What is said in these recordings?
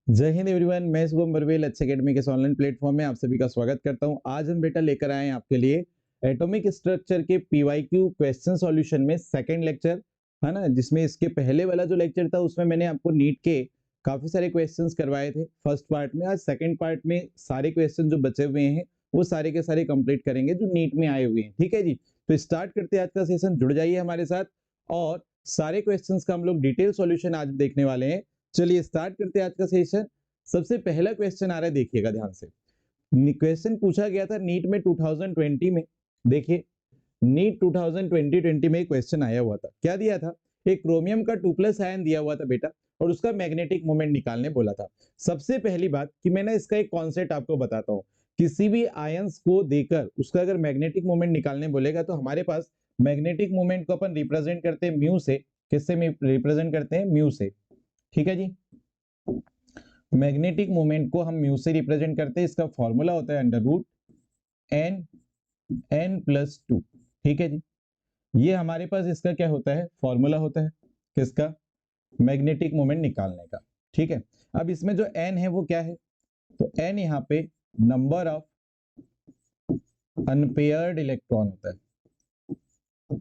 जय हिंद एवरीवन, मैं शुभम बरवेल अच्छे अकेडमी के ऑनलाइन प्लेटफॉर्म में आप सभी का स्वागत करता हूं। आज हम बेटा लेकर आए हैं आपके लिए एटॉमिक स्ट्रक्चर के पीवाईक्यू क्वेश्चन सॉल्यूशन में सेकंड लेक्चर, है ना। जिसमें इसके पहले वाला जो लेक्चर था उसमें मैंने आपको नीट के काफी सारे क्वेश्चंस करवाए थे फर्स्ट पार्ट में। आज सेकंड पार्ट में सारे क्वेश्चन जो बचे हुए हैं वो सारे के सारे कंप्लीट करेंगे जो नीट में आए हुए हैं। ठीक है जी, तो स्टार्ट करते हैं आज का सेशन। जुड़ जाइए हमारे साथ और सारे क्वेश्चंस का हम लोग डिटेल सॉल्यूशन आज देखने वाले हैं। चलिए स्टार्ट करते हैं आज का सेशन। सबसे पहला क्वेश्चन आ रहा है, देखिएगा ध्यान से। क्वेश्चन पूछा गया था नीट में 2020 में। देखिए नीट 2020 में क्वेश्चन आया हुआ था। क्या दिया था? एक क्रोमियम का 2+ आयन दिया हुआ था बेटा और उसका मैग्नेटिक मोमेंट निकालने बोला था। सबसे पहली बात कि मैंने इसका एक कॉन्सेप्ट आपको बताता हूं। किसी भी आयंस को देकर उसका अगर मैग्नेटिक मोमेंट निकालने बोलेगा तो हमारे पास मैग्नेटिक मोमेंट को अपन रिप्रेजेंट करते हैं म्यू से। किससे रिप्रेजेंट करते हैं? म्यू से। ठीक है जी, मैग्नेटिक मोमेंट को हम म्यू से रिप्रेजेंट करते हैं। इसका फॉर्मूला होता है √n+2। ठीक है जी, ये हमारे पास इसका क्या होता है? फॉर्मूला होता है किसका? मैग्नेटिक मोमेंट निकालने का। ठीक है, अब इसमें जो n है वो क्या है? तो n यहाँ पे नंबर ऑफ अनपेयर्ड इलेक्ट्रॉन होता है।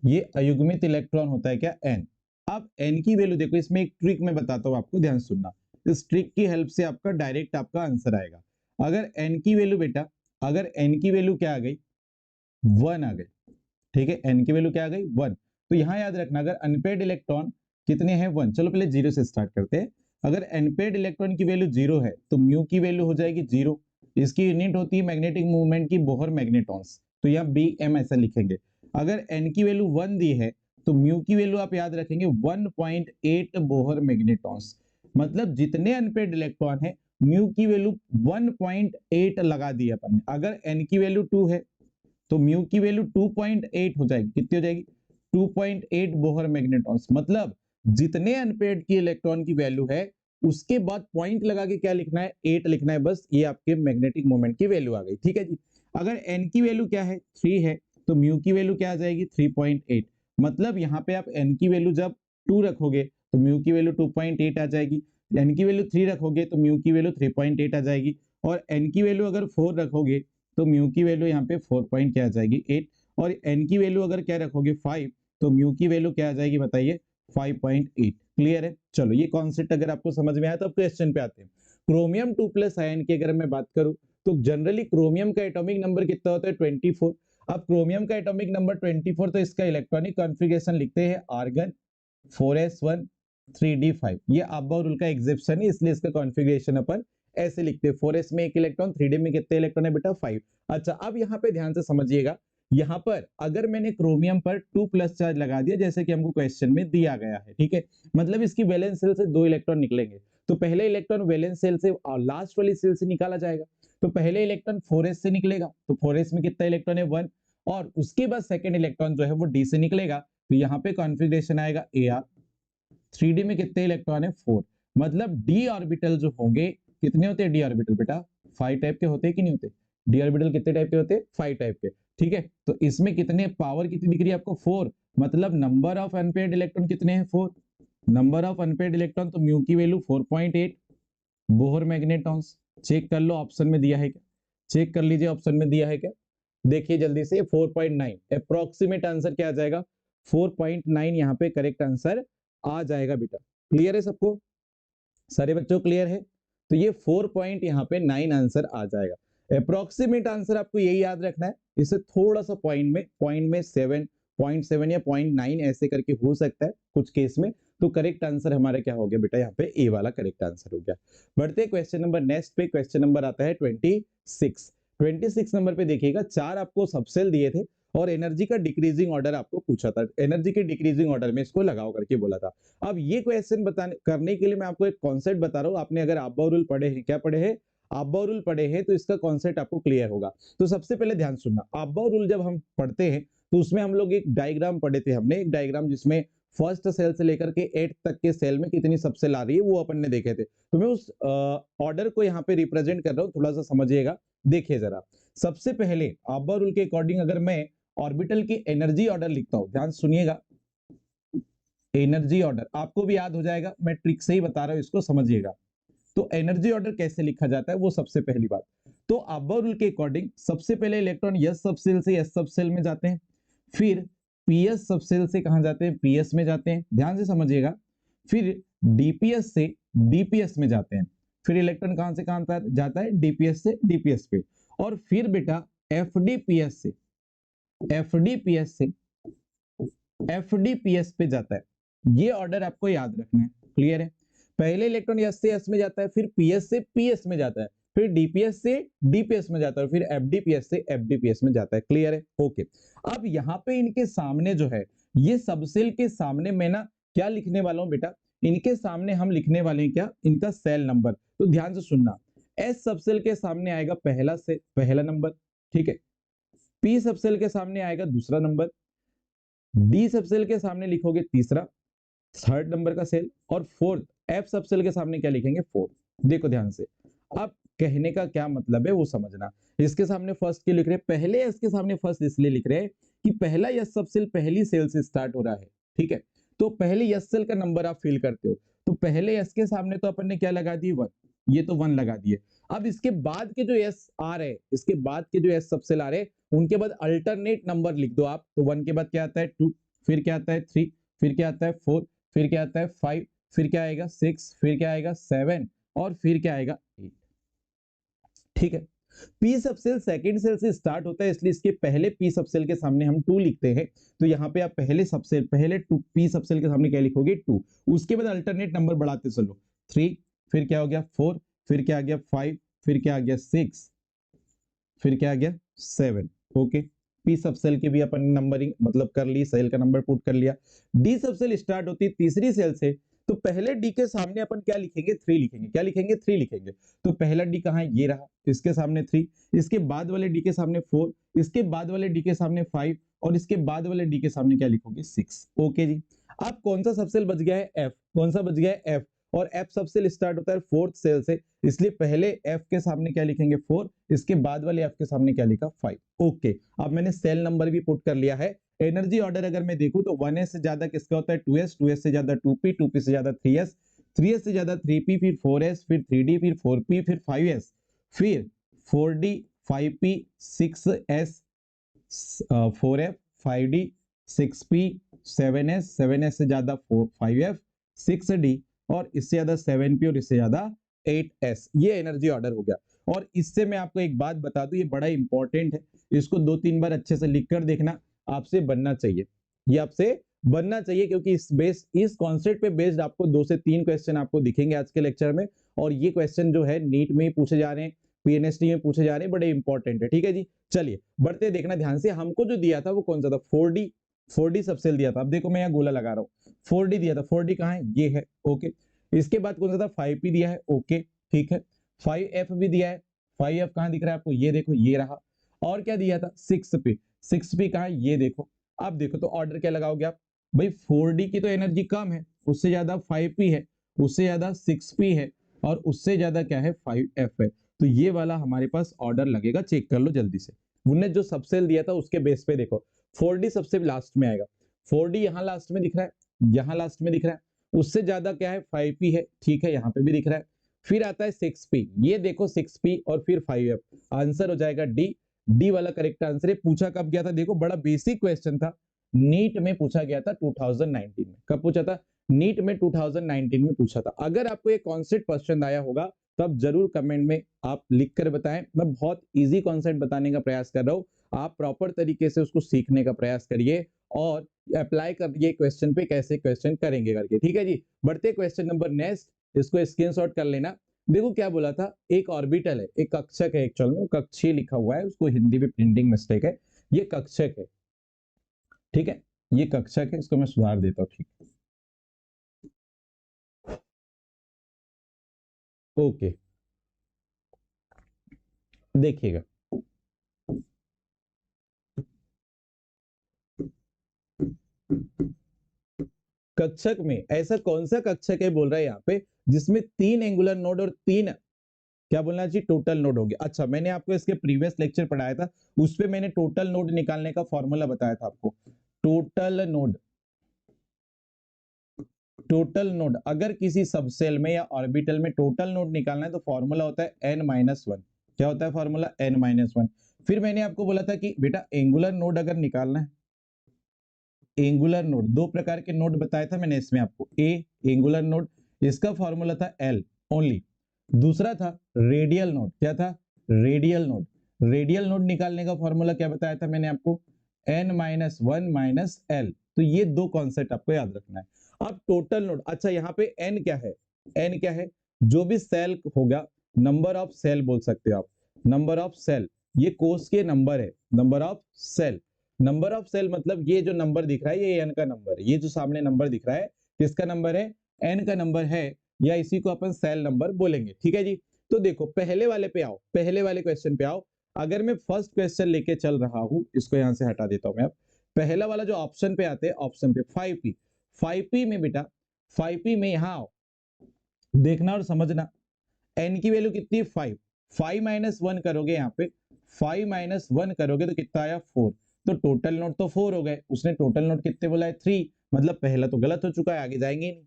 ये अयुग्मित इलेक्ट्रॉन होता है क्या? n। अब n की वैल्यू देखो, इसमें एक ट्रिक मैं बताता हूं आपको, ध्यान सुनना। इस ट्रिक की हेल्प से आपका डायरेक्ट आपका आंसर आएगा। अगर n की वैल्यू बेटा, अगर n की वैल्यू क्या आ गई? 1 आ गई। ठीक है, n की वैल्यू क्या आ गई? 1। तो यहां याद रखना, अगर अनपेयर्ड इलेक्ट्रॉन कितने हैं? 1। चलो पहले 0 से स्टार्ट करते हैं। अगर अनपेयर्ड इलेक्ट्रॉन की वैल्यू 0 है तो म्यू की वैल्यू हो जाएगी 0। इसकी यूनिट होती है मैग्नेटिक मूवमेंट की बोहर मैग्नेटॉन्स, तो यहाँ bm ऐसा लिखेंगे। अगर n की वैल्यू 1 दी है तो म्यू की वैल्यू आप याद रखेंगे 1.8 बोहर मैग्नेटॉन्स। मतलब जितने अनपेयर्ड इलेक्ट्रॉन है म्यू की वैल्यू 1.8 लगा दी अपन ने। अगर n की वैल्यू 2 है तो म्यू की वैल्यू 2.8 हो जाएगी। कितनी हो जाएगी? 2.8 बोहर मैग्नेटॉन्स। मतलब जितने अनपेयर्ड की इलेक्ट्रॉन की वैल्यू है उसके बाद पॉइंट लगा के क्या लिखना है? 8 लिखना है बस। ये आपके मैग्नेटिक मोमेंट की वैल्यू आ गई। ठीक है जी, अगर n की वैल्यू क्या है? 3 है तो म्यू की वैल्यू क्या आ जाएगी? 3.8। मतलब यहाँ पे आप n की वैल्यू जब 2 रखोगे तो म्यू की वैल्यू 2.8 आ जाएगी। n की वैल्यू 3 रखोगे तो म्यू की वैल्यू 3.8 आ जाएगी। और n की वैल्यू अगर 4 रखोगे तो म्यू की वैल्यू यहाँ पे 4 पॉइंट क्या आ जाएगी? 8। और n की वैल्यू अगर क्या रखोगे? 5, तो म्यू की वैल्यू क्या आ जाएगी बताइए? 5.8। क्लियर है? चलो ये कॉन्सेप्ट अगर आपको समझ में आया तो अब क्वेश्चन पे आते हैं। क्रोमियम 2+ आयन की अगर मैं बात करूं तो जनरली क्रोमियम का एटॉमिक नंबर कितना होता है? 24। अब क्रोमियम का एटॉमिक नंबर 24, तो इसका इलेक्ट्रॉनिक कॉन्फ़िगरेशन लिखते हैं आर्गन 4s1 3d5। ये अब्बा रूल का एग्जेप्शन है, इसलिए इसका कॉन्फ़िगरेशन अपन ऐसे लिखते हैं। 4s में 1 इलेक्ट्रॉन, 3d में कितने इलेक्ट्रॉन है बेटा? 5। अच्छा, अब यहाँ पे ध्यान से समझिएगा। यहाँ पर अगर मैंने क्रोमियम पर 2+ चार्ज लगा दिया जैसे कि हमको क्वेश्चन में दिया गया है, ठीक है, मतलब इसकी वैलेंस सेल से 2 इलेक्ट्रॉन निकलेंगे। तो पहले इलेक्ट्रॉन वैलेंस सेल से और लास्ट वाली सेल से निकाला जाएगा। तो पहले इलेक्ट्रॉन 4s से निकलेगा, तो 4s में कितना इलेक्ट्रॉन है? 1। और उसके बाद सेकंड इलेक्ट्रॉन जो है वो d से निकलेगा, तो यहाँ पे कॉन्फ़िगरेशन आएगा Ar। 3d में कितने इलेक्ट्रॉन है? 4। मतलब d ऑर्बिटल जो होंगे, कितने होते हैं d ऑर्बिटल बेटा? 5 टाइप के होते हैं कि नहीं होते? d ऑर्बिटल कितने टाइप के होते हैं? 5 टाइप के। ठीक है, तो इसमें कितने पावर कितनी दिख रही है आपको? 4। मतलब नंबर ऑफ अनपेयर्ड इलेक्ट्रॉन कितने हैं? 4। नंबर ऑफ अनपेयर्ड इलेक्ट्रॉन, तो म्यू की वैल्यू 4.8 बोहर मैग्नेटॉन्स। चेक कर लो ऑप्शन में दिया है क्या? चेक कर लीजिए ऑप्शन में दिया है क्या? देखिए जल्दी से, 4.9 अप्रोक्सीमेट आंसर क्या आ जाएगा? 4.9 यहाँ पे करेक्ट आंसर आ जाएगा बेटा। क्लियर है सबको? सारे बच्चों क्लियर है? तो ये 4 पॉइंट यहाँ पे 9 आंसर आ जाएगा। अप्रोक्सीमेट आंसर आपको यही याद रखना है। इसे थोड़ा सा पॉइंट में 7, 0.7 या 0.9 ऐसे करके हो सकता है कुछ केस में। तो करेक्ट आंसर हमारा क्या हो गया बेटा? यहाँ पे ए वाला करेक्ट आंसर हो गया। बढ़ते क्वेश्चन नंबर नेक्स्ट पे। क्वेश्चन नंबर आता है 26 नंबर पे। देखिएगा 4 आपको सबसेल दिए थे और एनर्जी का डिक्रीजिंग ऑर्डर आपको पूछा था। एनर्जी के डिक्रीजिंग ऑर्डर में इसको लगाओ करके बोला था। अब ये क्वेश्चन बताने करने के लिए मैं आपको एक कॉन्सेप्ट बता रहा हूं। आपने अगर अब्बा रूल पढ़े हैं, क्या पढ़े हैं? अब्बा रूल पढ़े हैं, तो इसका कॉन्सेप्ट आपको क्लियर होगा। तो सबसे पहले ध्यान सुनना, अब्बा रूल जब हम पढ़ते हैं तो उसमें हम लोग एक डायग्राम पढ़े थे। हमने एक डायग्राम जिसमें फर्स्ट सेल से लेकर के 8 तक के सेल में कितनी सबसेल आ रही है वो अपन ने देखे थे। तो मैं उस ऑर्डर को यहाँ पे रिप्रेजेंट कर रहा हूँ, थोड़ा सा समझिएगा। देखिए जरा, सबसे पहले अब्बा रूल के अकॉर्डिंग अगर मैं ऑर्बिटल की एनर्जी ऑर्डर लिखता हूं, ध्यान सुनिएगा। एनर्जी ऑर्डर आपको भी याद हो जाएगा, मैं ट्रिक से ही बता रहा हूं, इसको समझिएगा। तो एनर्जी ऑर्डर कैसे लिखा जाता है वो सबसे पहली बात, तो अब्बा रूल के अकॉर्डिंग सबसे पहले इलेक्ट्रॉन एस सबसेल से एस सबसेल में जाते हैं, फिर पीएस सबसेल से कहां जाते हैं, पीएस में जाते हैं, ध्यान से समझिएगा, फिर डीपीएस से डीपीएस में जाते हैं, फिर इलेक्ट्रॉन कहां से कहां जाता है, डीपीएस से डीपीएस पे, और फिर बेटा एफडीपीएस से एफडीपीएस से एफडीपीएस पे जाता है। ये ऑर्डर आपको याद रखना है, क्लियर है। पहले इलेक्ट्रॉन एस से एस में जाता है, फिर पीएस से पीएस में जाता है, फिर डीपीएस से डीपीएस में जाता है, फिर एफडीपीएस से एफडीपीएस में जाता है, क्लियर है, ओके। अब यहाँ पे इनके सामने जो है, ये सबसेल के सामने मैं ना क्या लिखने वाला हूं बेटा, इनके सामने हम लिखने वाले हैं क्या, इनका सेल नंबर। तो ध्यान से सुनना, एस सबसेल के सामने आएगा पहला नंबर, ठीक है, पी सबसेल के सामने आएगा दूसरा नंबर, डी सबसेल के सामने लिखोगे तीसरा, थर्ड नंबर का सेल, और फोर्थ एफ सबसेल के सामने क्या लिखेंगे, फोर्थ। देखो ध्यान से, अब कहने का क्या मतलब है वो समझना। इसके सामने फर्स्ट क्यों लिख रहे हैं, पहले इसके सामने फर्स्ट इसलिए लिख रहे हैं कि पहला यस सबसेल पहली सेल से स्टार्ट हो रहा है, ठीक है। तो पहले यस सेल का नंबर आप फिल करते हो, तो पहले यस के सामने तो अपन ने क्या लगा दिए, वन, ये तो वन लगा दिए। अब इसके बाद के जो यस आ रहे हैं, इसके बाद के जो यस सबसेल आ रहे हैं, उनके बाद अल्टरनेट नंबर लिख दो आप। तो वन के बाद क्या आता है, टू, फिर क्या आता है, थ्री, फिर क्या आता है, फोर, फिर क्या आता है, फाइव, फिर क्या आएगा, सिक्स, फिर क्या आएगा, सेवन, और फिर क्या आएगा, एट, ठीक है। पी सबसेल सेकंड सेल से स्टार्ट होता है, इसलिए इसके पहले पी सबसेल के सामने हम टू लिखते हैं। तो यहाँ पे आप पहले टू पी सबसेल के सामने क्या लिखोगे, टू। उसके बाद अल्टरनेट नंबर बढ़ाते चलो, थ्री, फिर क्या हो गया, फोर, फिर क्या आ गया, फाइव, फिर क्या आ गया, सिक्स, फिर क्या आ गया, सेवन, ओके। पी सब सेल की भी अपन नंबरिंग मतलब कर ली, सेल का नंबर पुट कर लिया। डी सब सेल स्टार्ट होती है तीसरी सेल से, तो पहले डी के सामने अपन क्या लिखेंगे, थ्री लिखेंगे, क्या लिखेंगे, थ्री लिखेंगे। तो पहला डी कहाँ है, ये रहा, इसके सामने थ्री, इसके बाद वाले डी के सामने फोर, इसके बाद वाले डी के सामने फाइव, और इसके बाद वाले डी के सामने क्या लिखोगे, सिक्स, ओके जी। अब कौन सा सबसेल बच गया है, एफ, कौन सा बच गया है, एफ, और एफ सबसेल स्टार्ट होता है फोर्थ सेल से, इसलिए पहले एफ के सामने क्या लिखेंगे, फोर, इसके बाद वाले एफ के सामने क्या लिखा, फाइव, ओके। अब मैंने सेल नंबर भी पुट कर लिया है। एनर्जी ऑर्डर अगर मैं देखूं तो 1s से ज्यादा किसका होता है, 2s, 2s से ज्यादा 2p, 2p से ज्यादा 3s, 3s से ज्यादा 3p, फिर 4s, फिर 3d, फिर 4p, फिर 5s, फिर 4d, 5p, 6s, 4f, 5d, 6p, 7s, 7s से ज्यादा 5f, 6d, और इससे ज्यादा 7p, और इससे ज्यादा 8s। ये एनर्जी ऑर्डर हो गया। और इससे मैं आपको एक बात बता दूं, ये बड़ा इंपॉर्टेंट है, इसको 2-3 बार अच्छे से लिख कर देखना, आपसे बनना चाहिए, ये आपसे बनना चाहिए, क्योंकि इस कॉन्सेप्ट पे बेस्ड आपको 2 से 3 क्वेश्चन आपको दिखेंगे आज के लेक्चर में, और ये क्वेश्चन जो है नीट में ही पूछे जा रहे हैं, पीएनएसटी में पूछे जा रहे हैं, बड़े इंपॉर्टेंट है, ठीक है जी। चलिए बढ़ते देखना ध्यान से, हमको जो दिया था वो कौन सा था, 4D सबसेल दिया था। अब देखो मैं यहाँ गोला लगा रहा हूँ, 4D दिया था, 4D कहाँ है, ये है, ओके। इसके बाद कौन सा था, 5P दिया है, ओके, ठीक है। 5F भी दिया है, 5F कहाँ दिख रहा है आपको, ये देखो, ये रहा। और क्या दिया था, 6P, 6P कहाँ है, ये देखो। अब देखो तो ऑर्डर क्या लगाओगे आप, भाई 4D की तो एनर्जी कम है, उससे ज्यादा 5P है, उससे ज्यादा 6P है, और उससे ज्यादा क्या है, 5F है। तो ये वाला हमारे पास ऑर्डर लगेगा, चेक कर लो जल्दी से। उन्होंने जो सबसेल दिया था उसके बेस पे देखो, 4D सबसे लास्ट में आएगा, 4D यहाँ लास्ट में दिख रहा है, यहाँ लास्ट में दिख रहा है, उससे ज्यादा क्या है, 5P है, ठीक है, यहाँ पे भी दिख रहा है। फिर आता है 6P, ये देखो 6P, और फिर 5F, आंसर हो जाएगा डी। डी वाला करेक्ट आंसर है। पूछा कब गया था, देखो बड़ा बेसिक क्वेश्चन था, नीट में पूछा गया था 2019 में। कब पूछा था, नीट में 2019 में पूछा था। अगर आपको ये कॉन्सेप्ट पसंद आया होगा तो आप जरूर कमेंट में आप लिख कर बताएं। मैं बहुत इजी कॉन्सेप्ट बताने का प्रयास कर रहा हूं, आप प्रॉपर तरीके से उसको सीखने का प्रयास करिए और अप्लाई करिए क्वेश्चन पे, कैसे क्वेश्चन करेंगे करके, ठीक है जी। बढ़ते क्वेश्चन नंबर नेक्स्ट, इसको स्क्रीनशॉट कर लेना। देखो क्या बोला था, एक ऑर्बिटल है, एक कक्षक है, एक्चुअल में वो कक्षीय लिखा हुआ है, उसको हिंदी में प्रिंटिंग मिस्टेक है, ये कक्षक है, ठीक है, ये कक्षक है, इसको मैं सुधार देता हूँ, ठीक, ओके। देखिएगा, कक्षक में ऐसा कौन सा कक्षक है बोल रहा है यहाँ पे, जिसमें 3 एंगुलर नोड और 3 क्या बोलना चाहिए, टोटल नोड होंगे। अच्छा, मैंने आपको इसके प्रीवियस लेक्चर पढ़ाया था, उस पे मैंने टोटल नोड निकालने का फॉर्मूला बताया था आपको। टोटल नोड टोटल नोड, अगर किसी सबसेल में या ऑर्बिटल में टोटल नोड निकालना है तो फॉर्मूला होता है n-1। क्या होता है फॉर्मूला? n-1। फिर मैंने आपको बोला था कि बेटा एंगुलर नोड अगर निकालना है, एंगुलर नोड, दो प्रकार के नोड बताया था मैंने इसमें आपको। ए एंगुलर नोड, इसका फॉर्मूला था एल ओनली। दूसरा था रेडियल नोड, क्या था? Radial node. रेडियल नोड निकालने का फॉर्मूला क्या बताया था मैंने आपको? n-1 minus L. तो ये दो कॉन्सेप्ट आपको याद रखना है। अब टोटल नोड, अच्छा यहाँ पे n क्या है? n क्या है? जो भी सेल होगा, नंबर ऑफ सेल बोल सकते हो आप, नंबर ऑफ सेल, ये कोष के नंबर है, number of shell. Number of shell मतलब ये जो नंबर दिख रहा है ये n का नंबर है, ये जो सामने नंबर दिख रहा है किसका नंबर है? n का नंबर है, या इसी को अपन सेल नंबर बोलेंगे। ठीक है जी। तो देखो पहले वाले पे आओ, पहले वाले क्वेश्चन पे आओ। अगर मैं फर्स्ट क्वेश्चन लेके चल रहा हूं, इसको यहां से हटा देता हूं मैं। अब पहला वाला जो ऑप्शन पे आते हैं, ऑप्शन पे 5p, 5p में बेटा, 5p में यहां आओ, देखना और समझना। n की वैल्यू कितनी है? 5। 5 माइनस 1 करोगे, यहाँ पे 5 माइनस 1 करोगे तो कितना आया? 4। तो टोटल नोट तो 4 हो गए, उसने टोटल नोट कितने बोला है? 3। मतलब पहला तो गलत हो चुका है, आगे जाएंगे ही नहीं।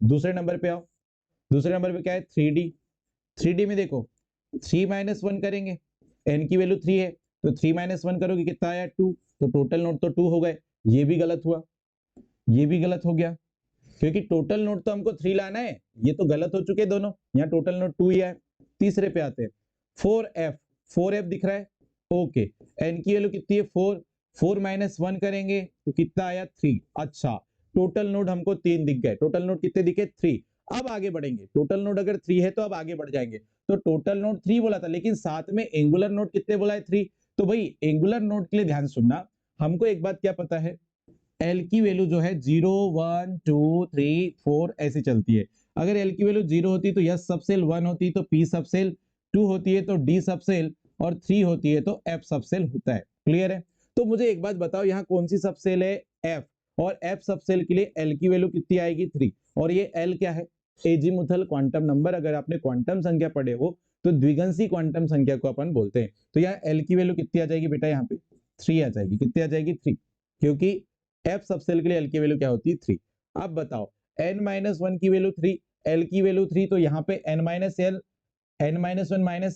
दूसरे नंबर पे आओ, दूसरे नंबर पे क्या है? 3d। 3d में देखो 3 माइनस 1 करेंगे, n की वैल्यू 3 है, तो 3 माइनस 1 करोगे कितना आया? 2। तो टोटल नोट तो 2 हो गए, ये भी गलत हुआ, ये भी गलत हो गया, क्योंकि टोटल नोट तो हमको 3 लाना है, ये तो गलत हो चुके दोनों, यहाँ टोटल नोट 2 ही है। तीसरे पे आते हैं, 4f, 4f दिख रहा है, ओके। n की वैल्यू कितनी है? 4। 4 माइनस 1 करेंगे तो कितना आया? 3। अच्छा, टोटल नोड हमको 3 दिख गए, टोटल नोड कितने दिखे? 3। अब आगे बढ़ेंगे, टोटल नोड अगर 3 है तो अब आगे बढ़ जाएंगे। तो टोटल नोड 3 बोला था, लेकिन साथ में एंगुलर नोड कितने बोला है? 3। तो भाई एंगुलर नोड के लिए ध्यान सुनना, हमको एक बात क्या पता है, एल की वैल्यू जो है 0 1 2 3 4 ऐसे चलती है। अगर एल की वैल्यू 0 होती तो यस सबसेल, 1 होती तो पी सबसेल, 2 होती है तो डी सबसेल, और 3 होती है तो एफ सबसेल होता है। क्लियर है? तो मुझे एक बात बताओ, यहाँ कौन सी सबसेल है? एफ। और एफ सबसेल के लिए एल की वैल्यू कितनी आएगी? 3। और ये एल क्या है? Azimuthal quantum number. अगर आपने क्वांटम संख्या पढ़े हो तो द्विगंसी क्वांटम संख्या को अपन बोलते हैं। तो यहाँ एल की वैल्यू कितनी आ जाएगी बेटा? यहाँ पे 3 आ जाएगी। कितनी आ जाएगी? 3, क्योंकि एफ सबसेल के लिए एल की वैल्यू क्या होती है? 3। अब बताओ n-1 की वैल्यू 3, एल की वैल्यू 3, तो यहाँ पे n-1 माइनस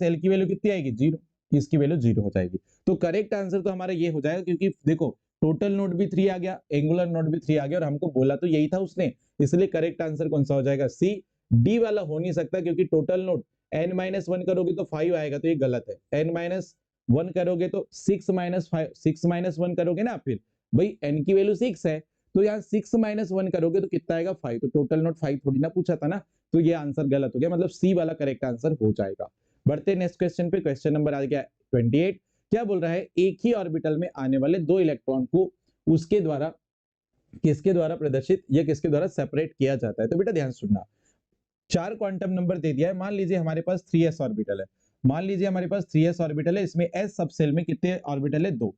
एल की वैल्यू कितनी आएगी? 0। इसकी वैल्यू 0 हो जाएगी। तो करेक्ट आंसर तो हमारा ये हो जाएगा, क्योंकि देखो टोटल नोड भी 3 आ गया, एंगुलर नोड भी 3 आ गया, और हमको बोला तो यही था उसने, इसलिए करेक्ट आंसर कौन सा हो जाएगा? सी। डी वाला हो नहीं सकता, क्योंकि टोटल नोड n-1 करोगे तो 5 आएगा, तो ये गलत है। n-1 करोगे तो 6 माइनस 5, 6 माइनस 1 करोगे ना, फिर भाई n की वैल्यू 6 है, तो यहाँ 6 माइनस 1 करोगे तो कितना आएगा? 5। तो टोटल नोट 5 थोड़ी ना पूछा था ना, तो ये आंसर गलत हो गया, मतलब सी वाला करेक्ट आंसर हो जाएगा। बढ़ते नेक्स्ट क्वेश्चन पे। क्वेश्चन नंबर आ गया 28। क्या बोल रहा है? एक ही ऑर्बिटल में आने वाले दो इलेक्ट्रॉन को उसके द्वारा, किसके द्वारा प्रदर्शित या किसके द्वारा सेपरेट किया जाता है? तो बेटा ध्यान सुनना, 4 क्वांटम नंबर दे दिया है। मान लीजिए हमारे पास 3s ऑर्बिटल है, मान लीजिए हमारे पास 3s ऑर्बिटल है, इसमें s सबसेल में कितने ऑर्बिटल है? 2।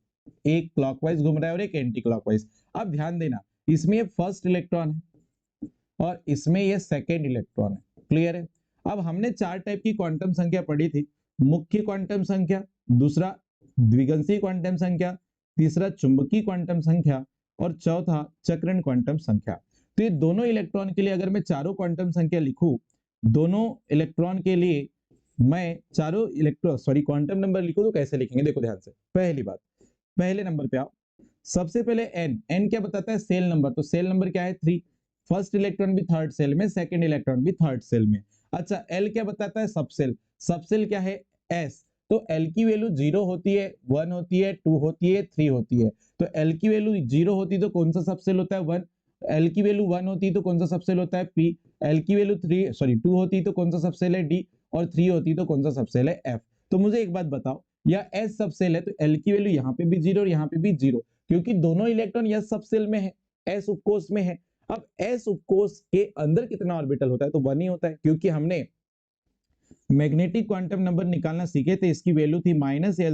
एक क्लॉकवाइज घूम रहा है और एक एंटी क्लॉकवाइज। अब ध्यान देना, इसमें ये फर्स्ट इलेक्ट्रॉन है और इसमें ये सेकेंड इलेक्ट्रॉन है। क्लियर है? अब हमने 4 टाइप की क्वांटम संख्या पढ़ी थी, मुख्य क्वांटम संख्या, दूसरा द्विगंसी क्वांटम संख्या, तीसरा चुंबकीय क्वांटम संख्या, और चौथा चक्रण क्वांटम संख्या। तो ये दोनों इलेक्ट्रॉन के लिए अगर मैं चारों क्वांटम संख्या लिखूं, दोनों इलेक्ट्रॉन के लिए मैं चारों क्वांटम नंबर लिखूं, तो कैसे लिखेंगे? देखो ध्यान से। पहली बात, पहले नंबर पे आओ, सबसे पहले n क्या बताता है? Shell number. तो सेल नंबर क्या है? 3। फर्स्ट इलेक्ट्रॉन भी थर्ड सेल में, सेकंड इलेक्ट्रॉन भी थर्ड सेल में। अच्छा, l क्या बताता है? सबसेल। सबसेल क्या है? s। तो l की वैल्यू 0 होती है, 1 होती है, 2 होती है, 3 होती है। तो l की वैल्यू 0 होती तो कौन सा सबसेल होता है? 1। l की वैल्यू 1 होती तो कौन सा सबसेल होता है? p। l की वैल्यू 2 होती तो कौन सा सबसेल है? d। और 3 होती तो कौन सा सबसेल है? f। तो मुझे एक बात बताओ, या s सबसेल है तो l की वैल्यू यहाँ पे भी 0 और यहाँ पे भी 0, क्योंकि दोनों इलेक्ट्रॉन s सबसेल में है, s उपकोष में है। अब s उपकोष के अंदर कितना ऑर्बिटल होता है? तो 1 ही होता है, क्योंकि हमने मैग्नेटिक क्वांटम नंबर निकालना सीखे थे, इसकी वैल्यू थी -l से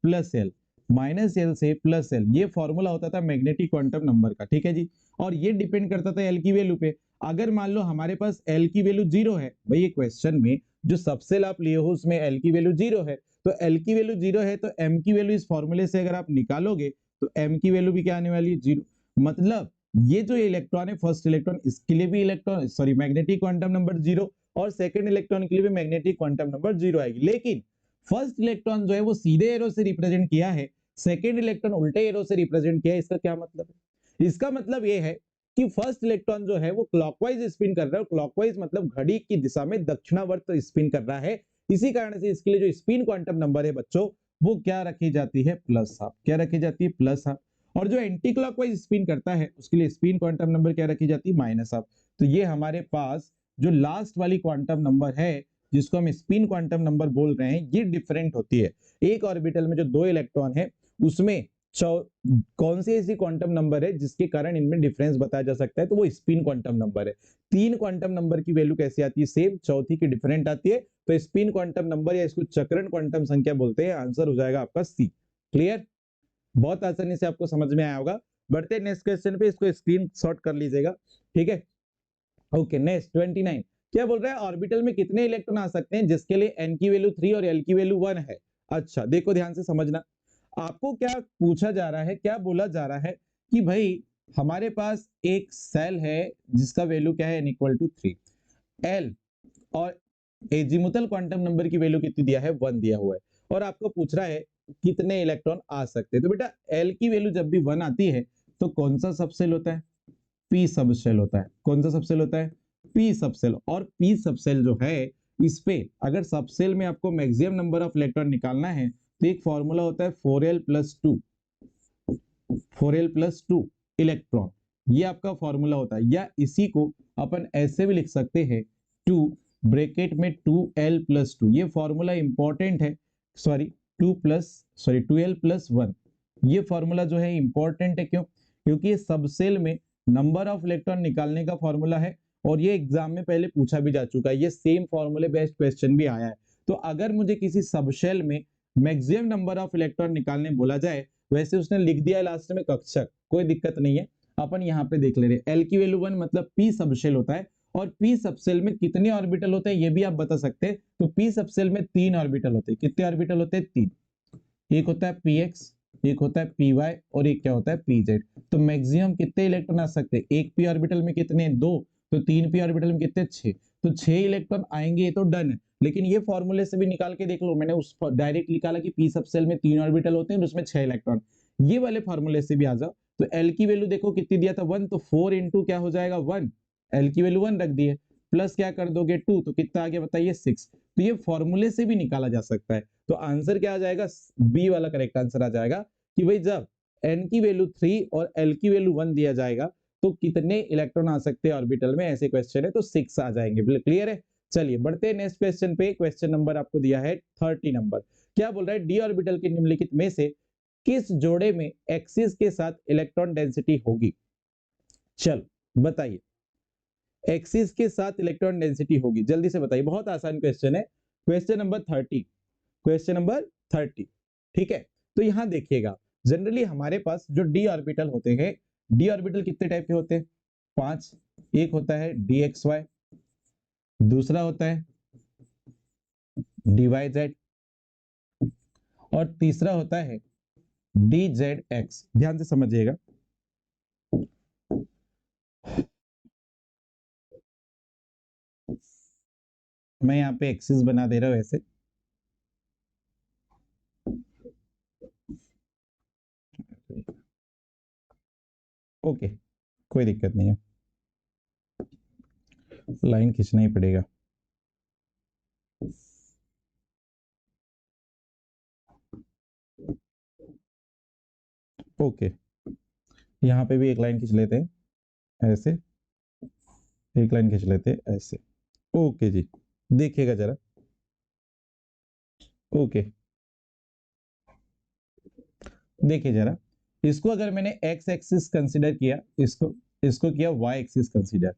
+l, -l से +l, ये फॉर्मूला होता था मैग्नेटिक क्वांटम नंबर का। ठीक है जी। और ये डिपेंड करता था l की वैल्यू पे। अगर मान लो हमारे पास l की वैल्यू 0 है, भाई ये क्वेश्चन में जो सबसेल आप लिए हो उसमें l की वैल्यू 0 है, तो l की वैल्यू 0 है तो m की वैल्यू इस फॉर्मूले से अगर आप निकालोगे तो m की वैल्यू भी क्या आने वाली है? 0। मतलब ये जो इलेक्ट्रॉन है फर्स्ट इलेक्ट्रॉन, इसके लिए भी electron sorry magnetic quantum number 0 और सेकंड इलेक्ट्रॉन के लिए भी मैग्नेटिक क्वांटम नंबर 0 आएगी। लेकिन फर्स्ट इलेक्ट्रॉन जो है वो सीधे एरो से रिप्रेजेंट किया है, सेकंड इलेक्ट्रॉन उल्टे एरो से रिप्रेजेंट किया है। इसका क्या मतलब है? इसका मतलब ये है कि फर्स्ट इलेक्ट्रॉन जो है वो क्लॉकवाइज स्पिन कर रहा है, क्लॉकवाइज मतलब घड़ी की दिशा में दक्षिणावर्त स्पिन कर रहा है। इसी कारण से इसके लिए जो स्पिन क्वांटम नंबर है बच्चों वो क्या रखी जाती है? Plus half. क्या रखी जाती है? Plus half. और जो एंटी क्लॉकवाइज स्पिन करता है उसके लिए स्पिन क्वांटम नंबर क्या रखी जाती है? Minus half. तो ये हमारे पास जो लास्ट वाली क्वांटम नंबर है जिसको हम स्पिन क्वांटम नंबर बोल रहे हैं ये डिफरेंट होती है। एक ऑर्बिटल में जो 2 इलेक्ट्रॉन है उसमें कौन सी ऐसी क्वांटम नंबर है जिसके कारण इनमें डिफरेंस बताया जा सकता है? तो वो स्पिन क्वांटम नंबर है। 3 क्वांटम नंबर की वैल्यू कैसी आती है? सेम। चौथी की डिफरेंट आती है। तो स्पिन क्वांटम नंबर या इसको चक्रण क्वांटम संख्या बोलते हैं। आंसर हो जाएगा आपका सी। क्लियर? बहुत आसानी से आपको समझ में आया होगा। बढ़ते नेक्स्ट क्वेश्चन पे, इसको स्क्रीन शॉट कर लीजिएगा। ठीक है, ओके। नेक्स्ट 29 क्या बोल रहा है? ऑर्बिटल में कितने इलेक्ट्रॉन आ सकते हैं जिसके लिए n की वैल्यू 3 और l की वैल्यू 1 है? अच्छा देखो ध्यान से समझना, आपको क्या पूछा जा रहा है, क्या बोला जा रहा है कि भाई हमारे पास एक सेल है जिसका वैल्यू क्या है? n इक्वल टू 3, l और एजीमुथल क्वांटम नंबर की वैल्यू कितनी दिया है? 1 दिया हुआ है। और आपको पूछ रहा है कितने इलेक्ट्रॉन आ सकते हैं। तो बेटा l की वैल्यू जब भी 1 आती है तो कौन सा सबसेल होता है? पी सबसेल होता है। कौन सा सबसेल होता है? P subshell. और पी सबसेल जो है इस पे अगर सबसेल में आपको मैक्सिमम नंबर ऑफ इलेक्ट्रॉन निकालना है तो एक फॉर्मूला होता है 4l+2, 4l+2 इलेक्ट्रॉन। ये आपका फॉर्मूला होता है। या इसी को अपन ऐसे भी लिख सकते हैं 2 ब्रैकेट में 2l+2। ये फॉर्मूला इंपॉर्टेंट है। Sorry 2l+1। ये फॉर्मूला जो है इंपॉर्टेंट है। क्यों? क्योंकि ये सबसेल में नंबर ऑफ इलेक्ट्रॉन निकालने का फॉर्मूला है और ये एग्जाम में पहले पूछा भी जा चुका है। ये सेम फॉर्मूले बेस्ड क्वेश्चन भी आया है। तो अगर मुझे किसी सबशेल में मैक्सिमम नंबर ऑफ इलेक्ट्रॉन निकालने बोला जाए, वैसे उसने लिख दिया है लास्ट में कक्षक, कोई दिक्कत नहीं है। अपन यहाँ पे देख ले रहे एल की वैल्यू 1 मतलब पी सबशेल होता है। और पी सबसेल में कितने ऑर्बिटल होते हैं ये भी आप बता सकते हैं। तो पी सबसेल में 3 ऑर्बिटल होते हैं। कितने ऑर्बिटल होते हैं? 3। एक होता है पी एक्स, एक होता है पी वाई और एक क्या होता है? P Z. तो मैक्सिमम कितने इलेक्ट्रॉन आ सकते हैं? एक पी ऑर्बिटल में कितने? 2। तो 3 पी ऑर्बिटल में कितने? 6। तो 6 इलेक्ट्रॉन आएंगे, ये तो डन है। लेकिन ये फॉर्मूले से भी निकाल के देख लो, मैंने उस डायरेक्ट निकाला कि पी सबसेल में 3 ऑर्बिटल होते हैं और उसमें 6 इलेक्ट्रॉन। ये वाले फॉर्मूले से भी आ जाओ। तो एल की वैल्यू देखो कितनी दिया था? 1। तो 4 इंटू क्या हो जाएगा? 1। एल की वैल्यू 1 रख दी है, प्लस क्या कर दोगे? 2। तो कितना आ गया बताइए? 6। तो ये फॉर्मूले से भी निकाला जा सकता है। तो आंसर क्या आ जाएगा? बी वाला करेक्ट आंसर आ जाएगा कि भाई जब n की वैल्यू 3 और l की वैल्यू 1 दिया जाएगा तो कितने इलेक्ट्रॉन आ सकते हैं ऑर्बिटल में? ऐसे क्वेश्चन है तो 6 आ जाएंगे। क्लियर है? चलिए बढ़ते हैं नेक्स्ट क्वेश्चन पे। क्वेश्चन नंबर आपको दिया है 30 नंबर। क्या बोल रहा है? डी ऑर्बिटल के निम्नलिखित में से किस जोड़े में एक्सिस के साथ इलेक्ट्रॉन डेंसिटी होगी? चलो बताइए, एक्सिस के साथ इलेक्ट्रॉन डेंसिटी होगी, जल्दी से बताइए। बहुत आसान क्वेश्चन है। Question number 30, question number 30। ठीक है, तो यहां देखिएगा जनरली हमारे पास जो डी ऑर्बिटल होते हैं, डी ऑर्बिटल कितने टाइप के होते हैं? 5। एक होता है डी एक्स वाई, दूसरा होता है डी वाई जेड और तीसरा होता है डी जेड एक्स। ध्यान से समझिएगा। मैं यहाँ पे एक्सिस बना दे रहा हूं ऐसे। ओके, कोई दिक्कत नहीं है, लाइन खींचना ही पड़ेगा। ओके, यहाँ पे भी एक लाइन खींच लेते हैं ऐसे, एक लाइन खींच लेते हैं ऐसे। ओके जी, देखिएगा जरा। ओके, देखिए जरा, इसको अगर मैंने एक्स एक्सिस कंसीडर किया, इसको इसको किया वाई एक्सिस कंसीडर।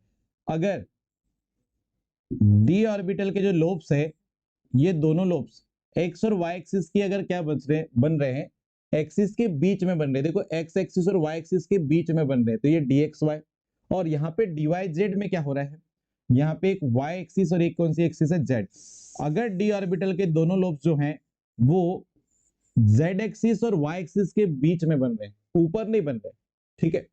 अगर डी ऑर्बिटल के जो लोब्स है, ये दोनों लोब्स एक्स और वाई एक्सिस की अगर क्या बन रहे हैं? एक्सिस के बीच में बन रहे हैं। देखो एक्स एक्सिस और वाई एक्सिस के बीच में बन रहे हैं, तो ये डी एक्स वाई। और यहाँ पे डी वाई जेड में क्या हो रहा है? यहाँ पे एक वाई एक्सिस और एक कौन सी एक्सिस है? जेड। अगर डी ऑर्बिटल के दोनों लोब्स जो हैं वो जेड एक्सिस और वाई एक्सिस के बीच में बन रहे हैं, ऊपर नहीं बन रहे। ठीक है,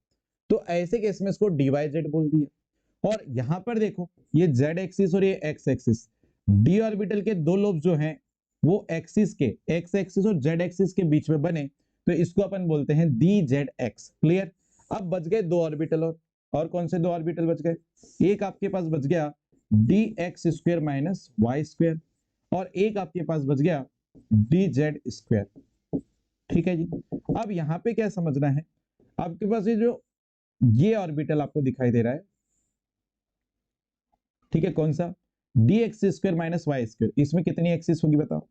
तो ऐसे केस में इसको dy z बोल दिया। और यहां पर देखो ये z एक्सिस और ये x एक्सिस, d ऑर्बिटल के दो लोब जो हैं वो एक्सिस के x एक्सिस और z एक्सिस के बीच में बने, तो इसको अपन बोलते हैं dzx। क्लियर। अब बच गए दो ऑर्बिटल, और कौन से दो ऑर्बिटल बच गए? एक आपके पास बच गया dx square minus Y square, और एक आपके पास बच गया dz स्क्वायर। ठीक है जी। अब यहां पे क्या समझना है, आपके पास ये ऑर्बिटल आपको दिखाई दे रहा है, ठीक है, कौन सा? dx square minus Y square. इसमें कितनी एक्सिस होगी बताओ?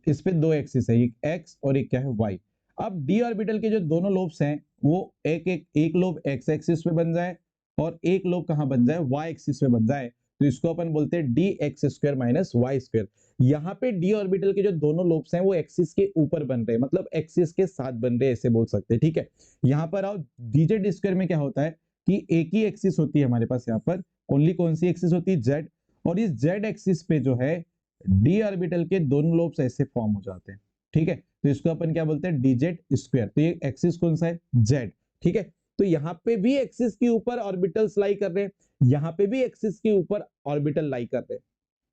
इस पे दो एक्सिस है, एक x और एक क्या है y। अब d ऑर्बिटल के जो दोनों लोब्स हैं वो एक लोब x एक्सिस पे बन जाए और एक लोब कहां बन जाए? y एक्सिस पे बन जाए, तो इसको अपन बोलते हैं dx square minus Y square. यहाँ पे d ऑर्बिटल के जो दोनों लोब्स हैं वो एक्सिस के ऊपर बन रहे हैं, मतलब एक्सिस के साथ बन रहे हैं, ऐसे बोल सकते हैं। ठीक है। यहाँ पर आओ, dz स्क्वायर में क्या होता है कि एक ही एक्सिस होती है हमारे पास, यहाँ पर ओनली कौन सी एक्सिस होती है? z। और इस z एक्सिस पे जो है डी ऑर्बिटल के दोनों लोब्स ऐसे फॉर्म हो जाते हैं। ठीक है, तो इसको अपन क्या बोलते हैं? dz square. तो ये एक्सिस कौन सा है? z। ठीक है, तो यहाँ पे भी एक्सिस के ऊपर ऑर्बिटल्स लाई कर रहे हैं, यहाँ पे भी एक्सिस के ऊपर ऑर्बिटल लाई कर रहे हैं।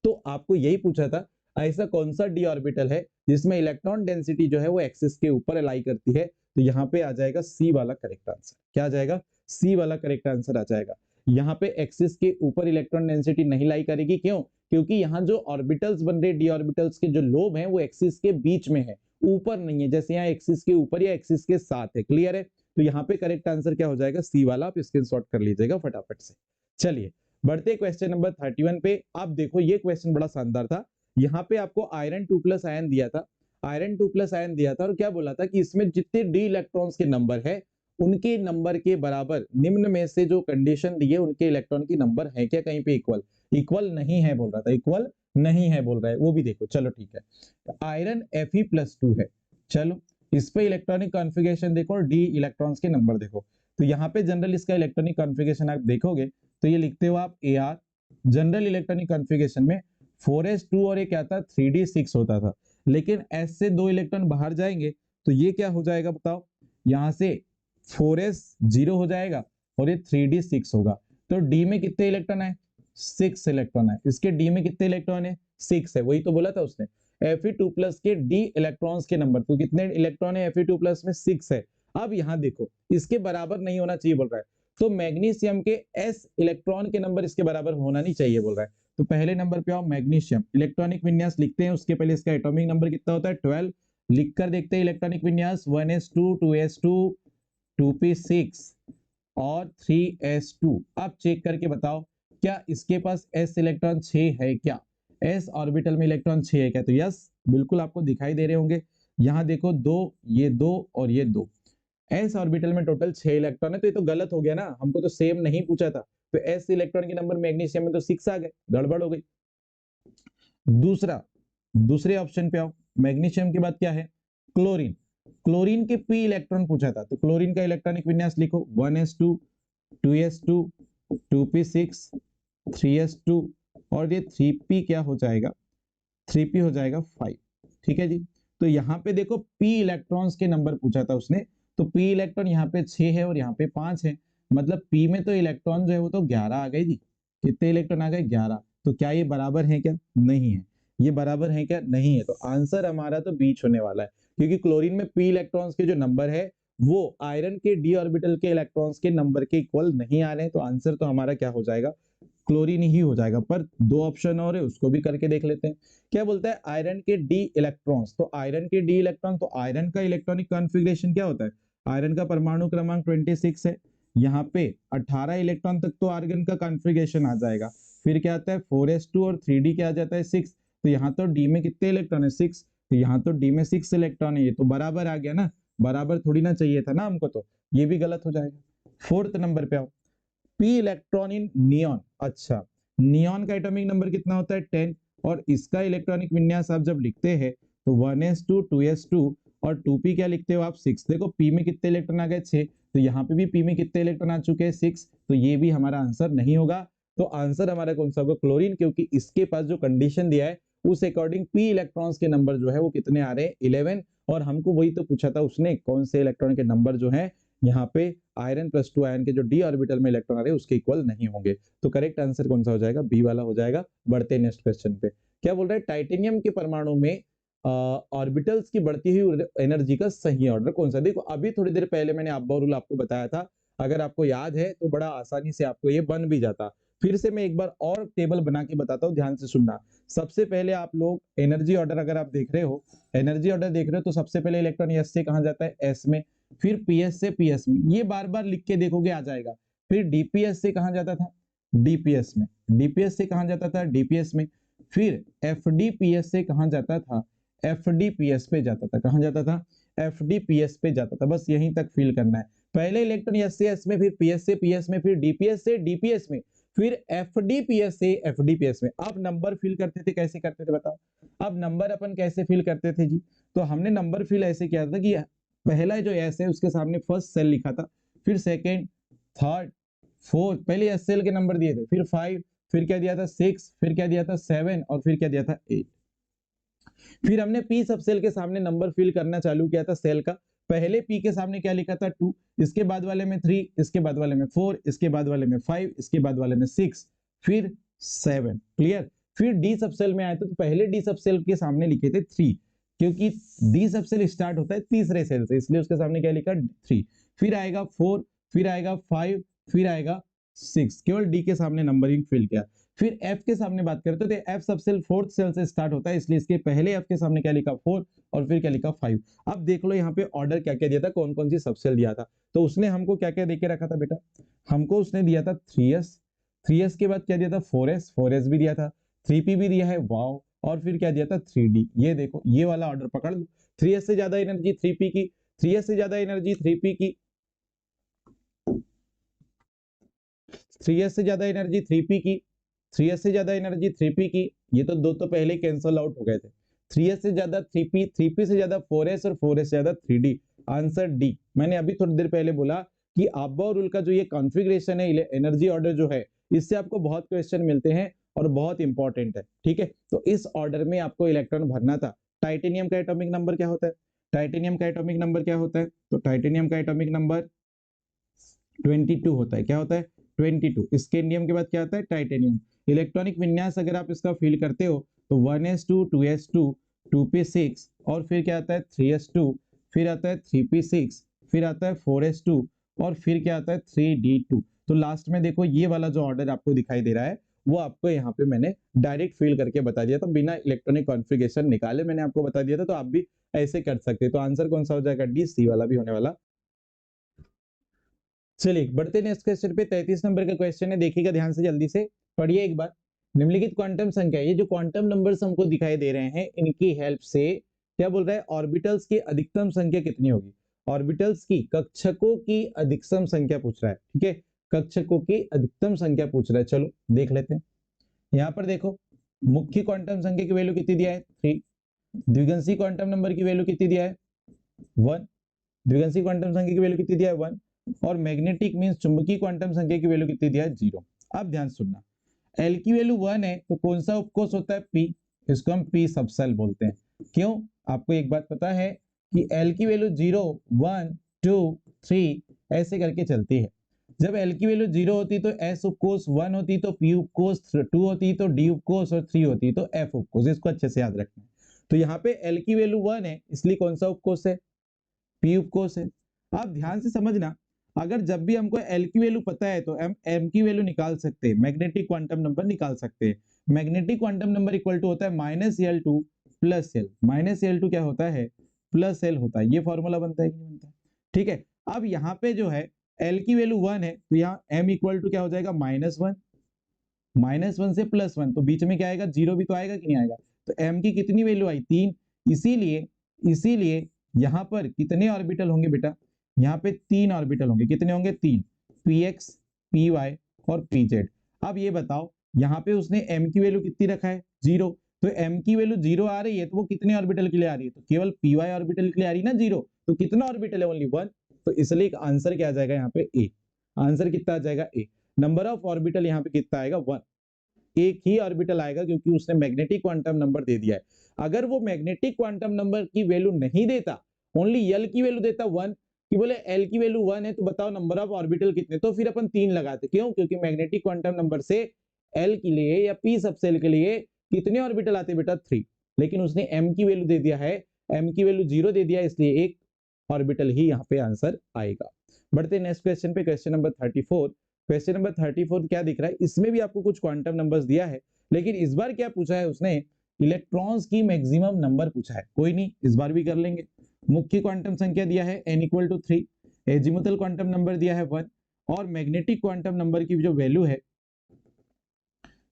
तो आपको यही पूछा था, ऐसा कौन सा डी ऑर्बिटल है जिसमें इलेक्ट्रॉन डेंसिटी जो है वो एक्सिस के ऊपर लाई करती है? तो यहाँ पे आ जाएगा सी वाला करेक्ट आंसर। क्या आ जाएगा? सी वाला करेक्ट आंसर आ जाएगा। यहाँ पे एक्सिस के ऊपर इलेक्ट्रॉन डेंसिटी नहीं लाई करेगी, क्यों? क्योंकि यहाँ जो ऑर्बिटल्स बन रहे डी ऑर्बिटल्स के जो लोब हैं वो एक्सिस के बीच में है, ऊपर नहीं है, जैसे यहाँ एक्सिस के ऊपर या एक्सिस के साथ है। क्लियर है? तो यहाँ पे करेक्ट आंसर क्या हो जाएगा? सी वाला। आप स्क्रीनशॉट कर लीजिएगा फटाफट से। चलिए बढ़ते क्वेश्चन नंबर 31 पे। आप देखो ये क्वेश्चन बड़ा शानदार था। यहाँ पे आपको आयरन 2+ आयन दिया था, आयरन 2+ आयन दिया था, और क्या बोला था कि इसमें जितने डी इलेक्ट्रॉन्स के नंबर है उनके नंबर के बराबर निम्न में से जो कंडीशन दी है उनके इलेक्ट्रॉन की नंबर है क्या कहीं पे इक्वल? इक्वल नहीं है बोल रहा था, इक्वल नहीं है बोल रहा है, वो भी देखो। चलो ठीक है, आयरन Fe+2 है। चलो इस पे इलेक्ट्रॉनिक कॉन्फ़िगरेशन देखो और डी इलेक्ट्रॉन्स के नंबर देखो। तो यहाँ पे जनरल इसका इलेक्ट्रॉनिक कॉन्फ़िगरेशन आप देखोगे तो ये लिखते हो आप Ar। जनरल इलेक्ट्रॉनिक कॉन्फ़िगरेशन में 4s2 और ये क्या था? 3d6 होता था, लेकिन s से दो इलेक्ट्रॉन बाहर जाएंगे तो ये क्या हो जाएगा बताओ? यहाँ से 4s 0 हो जाएगा और ये 3d6 होगा। तो d में कितने इलेक्ट्रॉन है? 6 इलेक्ट्रॉन है। इसके d में कितने इलेक्ट्रॉन है? 6 है, वही तो बोला था उसने। Fe2+ के d इलेक्ट्रॉन्स के नंबर, तो कितने इलेक्ट्रॉन है Fe2+ में? 6 है। अब यहाँ देखो इसके बराबर नहीं होना चाहिए बोल रहा है, तो मैग्नीशियम के s इलेक्ट्रॉन के नंबर इसके बराबर होना नहीं चाहिए बोल रहा है। तो पहले नंबर पे आओ, मैग्नीशियम। इलेक्ट्रॉनिक विन्यास लिखते हैं, उसके पहले इसका एटॉमिक नंबर कितना होता है? 12। लिखकर देखते हैं इलेक्ट्रॉनिक विन्यास, 1s2 2s2 2p6 और 3s2। अब चेक करके बताओ क्या इसके पास s इलेक्ट्रॉन 6 है क्या? s ऑर्बिटल में इलेक्ट्रॉन 6 है क्या? तो यस बिल्कुल आपको दिखाई दे रहे होंगे। यहाँ देखो दो, ये दो और ये दो, s ऑर्बिटल में टोटल 6 इलेक्ट्रॉन है। तो ये तो गलत हो गया ना, हमको तो सेम नहीं पूछा था। तो s इलेक्ट्रॉन के नंबर मैग्नीशियम में तो 6 आ गए, गड़बड़ हो गई। दूसरे ऑप्शन पे आओ, मैग्नीशियम के बाद क्या है? क्लोरीन। क्लोरीन के p इलेक्ट्रॉन पूछा था, तो क्लोरीन का इलेक्ट्रॉनिक विन्यास लिखो, 1s2 2s2 2p6 3s2 और ये 3p क्या हो जाएगा? 3p हो जाएगा 5। ठीक है जी। तो यहाँ पे देखो p इलेक्ट्रॉन्स के नंबर पूछा था उसने, तो p इलेक्ट्रॉन यहाँ पे 6 है और यहाँ पे 5 है, मतलब p में तो इलेक्ट्रॉन जो है वो तो 11 आ गए जी। कितने इलेक्ट्रॉन आ गए? 11। तो क्या ये बराबर है क्या? नहीं है। ये बराबर है क्या? नहीं है। तो आंसर हमारा तो बीच होने वाला है, क्योंकि क्लोरीन में p इलेक्ट्रॉन्स के जो नंबर है वो आयरन के d ऑर्बिटल के इलेक्ट्रॉन्स के नंबर के इक्वल नहीं आ रहे हैं। तो आंसर तो हमारा क्या हो जाएगा? क्लोरीन ही हो जाएगा। पर दो ऑप्शन और है, उसको भी करके देख लेते हैं। क्या बोलता है? आयरन के डी इलेक्ट्रॉन्स, तो आयरन के डी इलेक्ट्रॉन, तो आयरन का इलेक्ट्रॉनिक कॉन्फ़िगरेशन क्या होता है? आयरन का परमाणु क्रमांक 26 है, यहाँ पे 18 इलेक्ट्रॉन तक तो आर्गन का कॉन्फ़िगरेशन आ जाएगा। फिर क्या आता है? 4s2 और 3d क्या आ जाता है? 6। तो यहाँ तो d में कितने इलेक्ट्रॉन है? 6। तो यहाँ तो d में 6 इलेक्ट्रॉन है, ये तो बराबर आ गया ना, बराबर थोड़ी ना चाहिए था ना हमको, तो ये भी गलत हो जाएगा। 4th नंबर पे आओ, p इलेक्ट्रॉन इन नियॉन। अच्छा, नियॉन का एटॉमिक नंबर कितना होता है? 10। और इसका इलेक्ट्रॉनिक विन्यास आप जब लिखते हैं तो 1s2 2s2 और 2p क्या लिखते हो आप? 6। देखो p में कितने इलेक्ट्रॉन आ गए? 6। तो यहाँ पे भी p में कितने इलेक्ट्रॉन आ चुके हैं? 6। तो ये भी हमारा आंसर नहीं होगा। तो आंसर हमारा कौन सा होगा? क्लोरीन, क्योंकि इसके पास जो कंडीशन दिया है उस अकॉर्डिंग p इलेक्ट्रॉन्स के नंबर जो है वो कितने आ रहे हैं? 11। और हमको वही तो पूछा था उसने, कौन से इलेक्ट्रॉन के नंबर जो है यहाँ पे आयरन प्लस 2 आयन के जो डी ऑर्बिटल में इलेक्ट्रॉन आ रहे हैं उसके इक्वल नहीं होंगे। तो करेक्ट आंसर कौन सा हो जाएगा? बी वाला हो जाएगा। बढ़ते नेक्स्ट क्वेश्चन पे। क्या बोल रहा है? टाइटेनियम के परमाणु में ऑर्बिटल्स की बढ़ती हुई एनर्जी का सही ऑर्डर कौन सा? देखो अभी थोड़ी देर पहले मैंने अब्बा रूल आपको बताया था, अगर आपको याद है तो बड़ा आसानी से आपको ये बन भी जाता। फिर से मैं एक बार और टेबल बना के बताता हूँ, ध्यान से सुनना। सबसे पहले आप लोग एनर्जी ऑर्डर अगर आप देख रहे हो, एनर्जी ऑर्डर देख रहे हो तो सबसे पहले इलेक्ट्रॉन एस से कहां जाता है? एस में। फिर पीएस से पीएस में, ये बार बार लिख के देखोगे आ जाएगा। फिर डीपीएस से कहां जाता था? डीपीएस में। डीपीएस से कहां जाता था? डीपीएस में। फिर एफडीपीएस से कहां जाता था? एफडीपीएस पे जाता था। कहां जाता था? एफडीपीएस पे जाता था। बस यहीं तक फील करना है। पहले इलेक्ट्रॉन एस से एस में, फिर पीएस से पीएस में, फिर डीपीएस से डीपीएस में, फिर एफडीपीएस से एफडीपीएस में। अब नंबर फिल करते थे, कैसे करते थे बताओ? अब नंबर अपन कैसे फिल करते थे जी? तो हमने नंबर फिल ऐसे किया था कि पहला जो एस है उसके सामने फर्स्ट सेल लिखा था, फिर सेकंड, थर्ड, फोर्थ, पहले एस सेल के नंबर दिए थे, फिर 5, फिर क्या दिया था? 6, फिर क्या दिया था? 7 और फिर क्या दिया था? 8। फिर हमने पी सब सेल के सामने नंबर फिल करना चालू किया था सेल का। पहले पी के सामने क्या लिखा था? 2, इसके बाद वाले में 3, इसके बाद वाले में 4, इसके बाद वाले में 5, इसके बाद वाले में 6, फिर 7। क्लियर? फिर डी सब सेल में आए थे तो पहले डी सब सेल के सामने लिखे थे 3, क्योंकि डी सब सेल स्टार्ट होता है तीसरे सेल से, इसलिए उसके सामने क्या लिखा? 3। फिर आएगा 4, फिर आएगा 5, फिर आएगा 6। केवल डी के सामने नंबरिंग फिल किया। फिर एफ के सामने बात करते तो एफ सब सेल फोर्थ सेल से स्टार्ट होता है, इसलिए इसके पहले एफ के सामने क्या लिखा? 4 और फिर क्या लिखा? 5। अब देख लो यहाँ पे ऑर्डर क्या क्या दिया था, कौन कौन सी सब सेल दिया था। तो उसने हमको क्या क्या देके रखा था बेटा? हमको उसने दिया था 3s, 3s के बाद क्या दिया था? 4s, 4s भी दिया था, 3p भी दिया है, वाओ। और फिर क्या दिया था? 3d। ये देखो ये वाला ऑर्डर पकड़ लो। 3s से ज्यादा एनर्जी 3p की, 3s से ज्यादा एनर्जी 3p की, 3s से ज्यादा एनर्जी 3p की, 3s से ज्यादा एनर्जी 3p की। ये तो दो तो पहले कैंसल आउट हो गए थे। 3s से ज्यादा 3p, 3p से ज्यादा 4s और 4s से ज्यादा 3d। Answer D. मैंने अभी थोड़ी देर पहले बोला कि अब्बा रूल का जो ये कॉन्फ़िगरेशन है, एनर्जी ऑर्डर जो है, इससे आपको बहुत क्वेश्चन मिलते हैं और बहुत इंपॉर्टेंट है। ठीक है, तो इस ऑर्डर में आपको इलेक्ट्रॉन भरना था। टाइटेनियम का एटॉमिक नंबर क्या होता है? टाइटेनियम का एटॉमिक नंबर क्या होता है? तो टाइटेनियम का एटॉमिक नंबर 22 होता है। क्या होता है? 22। स्कैंडियम के बाद क्या आता है? टाइटेनियम। इलेक्ट्रॉनिक विन्यास अगर आप इसका फील करते हो तो 1s2, 2s2, 2p6 और फिर क्या आता है? 3s2, फिर आता है 3p6, फिर आता है 4s2 और फिर क्या आता है? 3d2। तो लास्ट में देखो ये वाला जो ऑर्डर आपको दिखाई दे रहा है वो आपको यहाँ पे मैंने डायरेक्ट फील करके बता दिया था, बिना इलेक्ट्रॉनिक कॉन्फ़िगरेशन निकाले मैंने आपको बता दिया था। तो आप भी ऐसे कर सकते हैं। तो आंसर कौन सा हो जाएगा? डी, सी वाला भी होने वाला। चलिए बढ़ते नेक्स्ट क्वेश्चन पे। 33 नंबर का क्वेश्चन है, देखिएगा ध्यान से, जल्दी से पढ़िए एक बार। निम्नलिखित क्वांटम संख्या, ये जो क्वांटम नंबर्स हमको दिखाई दे रहे हैं इनकी हेल्प से क्या बोल रहा है? ऑर्बिटल्स की अधिकतम संख्या कितनी होगी? ऑर्बिटल्स की, कक्षकों की अधिकतम संख्या पूछ रहा है। ठीक है, कक्षकों की अधिकतम संख्या पूछ रहा है। चलो देख लेते हैं। यहाँ पर देखो, मुख्य क्वांटम संख्या की वैल्यू कितनी दिया है? 3। द्विगंशी क्वांटम नंबर की वैल्यू कितनी दिया है? 1। द्विगंशी क्वांटम संख्या की वैल्यू कितनी दिया है? 1। और मैग्नेटिक मींस चुंबकीय क्वांटम संख्या की वैल्यू कितनी दिया है? 0। अब ध्यान सुनना, एल की वैल्यू 1 है तो कौन सा उपकोष होता है? पी। इसको हम पी सबसेल बोलते हैं। क्यों? आपको एक बात पता है कि एल की वैल्यू 0, 1, 2, 3 ऐसे करके चलती है। जब एल की वैल्यू 0 होती तो एस उपकोष, 1 होती तो पी उपकोष, 2 होती तो डी उपकोष और 3 होती तो एफ उपकोष। इसको अच्छे से याद रखना है। तो यहाँ पे एल की वैल्यू 1 है, इसलिए कौन सा उपकोष है? पी उपकोष है। आप ध्यान से समझना, अगर जब भी हमको एल की वैल्यू पता है तो हम एम की वैल्यू निकाल सकते हैं, मैग्नेटिक क्वांटम नंबर निकाल सकते हैं। Magnetic quantum number equal to होता है -L2 प्लस एल। -L2 क्या होता है? प्लस एल होता है। ये फॉर्मूला बनता है कि नहीं बनता है? ठीक है, अब यहाँ पे जो है एल की वैल्यू 1 है तो यहाँ एम इक्वल टू क्या हो जाएगा? -1, -1 से +1, तो बीच में क्या आएगा? 0 भी तो आएगा कि नहीं आएगा? तो एम की कितनी वैल्यू आई? 3। इसीलिए इसीलिए यहाँ पर कितने ऑर्बिटल होंगे बेटा? यहाँ पे 3 ऑर्बिटल होंगे। कितने होंगे? 3। px, py और pz। अब ये बताओ, यहाँ पे उसने m की वैल्यू कितनी रखा है? 0। तो m की वैल्यू 0 आ रही है तो वो कितने ऑर्बिटल के लिए आ रही है? तो केवल py ऑर्बिटल के लिए आ रही है ना 0। तो कितना ऑर्बिटल है? ओनली 1। तो इसलिए आंसर क्या आ जाएगा यहाँ पे? ए। आंसर कितना आ जाएगा? ए। नंबर ऑफ ऑर्बिटल यहाँ पे कितना आएगा? 1। एक ही ऑर्बिटल आएगा क्योंकि उसने मैग्नेटिक क्वांटम नंबर दे दिया है। अगर वो मैग्नेटिक क्वांटम नंबर की वैल्यू नहीं देता, ओनली एल की वैल्यू देता 1, कि बोले एल की वैल्यू 1 है तो बताओ नंबर ऑफ ऑर्बिटल कितने, तो फिर अपन 3 लगाते। क्यों? क्योंकि मैग्नेटिक क्वांटम नंबर से एल के लिए या पी सबसेल के लिए कितने ऑर्बिटल आते हैं बेटा? 3। लेकिन उसने एम की वैल्यू दे दिया है, एम की वैल्यू 0 दे दिया, इसलिए एक ऑर्बिटल ही यहाँ पे आंसर आएगा। बढ़ते नेक्स्ट क्वेश्चन पे, क्वेश्चन नंबर 34। क्वेश्चन नंबर 34 क्या दिख रहा है? इसमें भी आपको कुछ क्वांटम नंबर्स दिया है, लेकिन इस बार क्या पूछा है उसने? इलेक्ट्रॉन्स की मैक्सिमम नंबर पूछा है। कोई नहीं, इस बार भी कर लेंगे। मुख्य क्वांटम संख्या दिया है n = 3, एजीमुथल क्वांटम नंबर दिया है 1, और मैग्नेटिक क्वांटम नंबर की जो वैल्यू है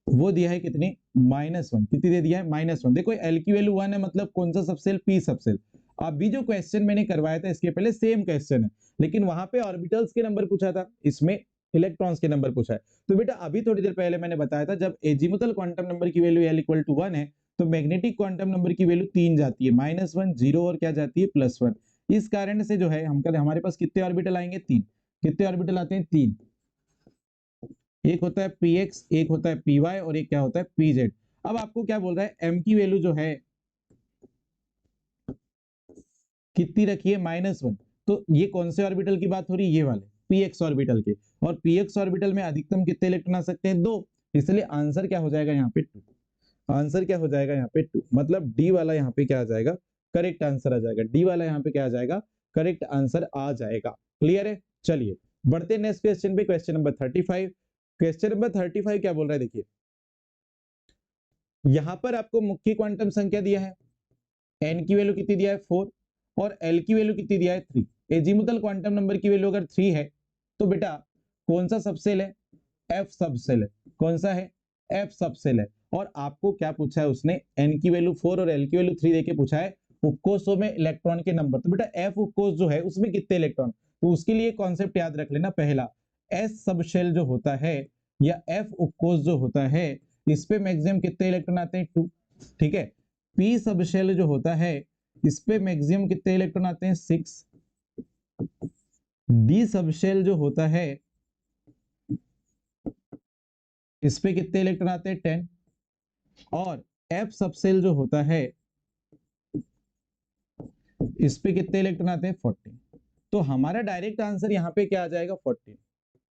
वो दिया है कितनी? -1। कितनी दे दिया है? -1। देखो एल की वैल्यू 1 है, मतलब कौन सा सबसेल? P subshell. अभी जो क्वेश्चन मैंने करवाया था इसके पहले सेम क्वेश्चन है, लेकिन वहां पे ऑर्बिटल्स के नंबर पूछा था, इसमें इलेक्ट्रॉन्स के नंबर पूछा है। तो बेटा अभी थोड़ी देर पहले मैंने बताया था, जब एजीमुथल क्वांटम नंबर की वैल्यू l = 1 है तो मैग्नेटिक क्वांटम नंबर की वैल्यू 3 जाती है, -1, 0 और क्या जाती है? +1। इस कारण से जो है हमारे पास कितने ऑर्बिटल आएंगे? 3। कितने ऑर्बिटल आते हैं? 3। एक होता है px, एक होता है py और एक क्या होता है? pz। अब आपको क्या बोल रहा है? m की वैल्यू जो है कितनी रखी है? -1। तो ये कौन से ऑर्बिटल की बात हो रही है? ये वाले px ऑर्बिटल के। और px ऑर्बिटल में अधिकतम कितने इलेक्ट्रॉन आ सकते हैं? 2। इसलिए आंसर क्या हो जाएगा यहाँ पे? 2। आंसर क्या हो जाएगा यहाँ पे? 2। मतलब डी वाला यहाँ पे क्या आ जाएगा? करेक्ट आंसर आ जाएगा। डी वाला यहाँ पे क्या आ जाएगा? करेक्ट आंसर आ जाएगा। क्लियर है? चलिए बढ़ते नेक्स्ट क्वेश्चन पे, क्वेश्चन नंबर 35। क्वेश्चन नंबर 35 क्या बोल रहा है? देखिए यहां पर आपको मुख्य क्वांटम संख्या दिया है, n की वैल्यू कितनी दिया है? 4, और l की वैल्यू कितनी दिया है? 3। एजीमुथल क्वांटम नंबर की वैल्यू अगर 3 है तो बेटा कौन सा सबसेल है? f सबसेल है। कौन सा है? f सबसेल है। और आपको क्या पूछा है उसने? n की वैल्यू 4 और l की वैल्यू 3 देके पूछा है उपकोषों में इलेक्ट्रॉन के नंबर। तो बेटा f उपकोष जो है उसमें कितने इलेक्ट्रॉन? तो उसके लिए कॉन्सेप्ट याद रख लेना। पहला, s सबशेल जो होता है या f उपकोष जो होता है, इस पे मैक्सिमम कितने इलेक्ट्रॉन आते हैं? 2। ठीक है। p सबशेल जो होता है इस पे मैक्सिमम कितने इलेक्ट्रॉन आते हैं? 6। d सबशेल जो होता है इस पे कितने इलेक्ट्रॉन आते हैं? 10। और f सबसेल जो होता है इस पे कितने इलेक्ट्रॉन आते हैं? 14। तो हमारा डायरेक्ट आंसर यहाँ पे क्या आ जाएगा? 14।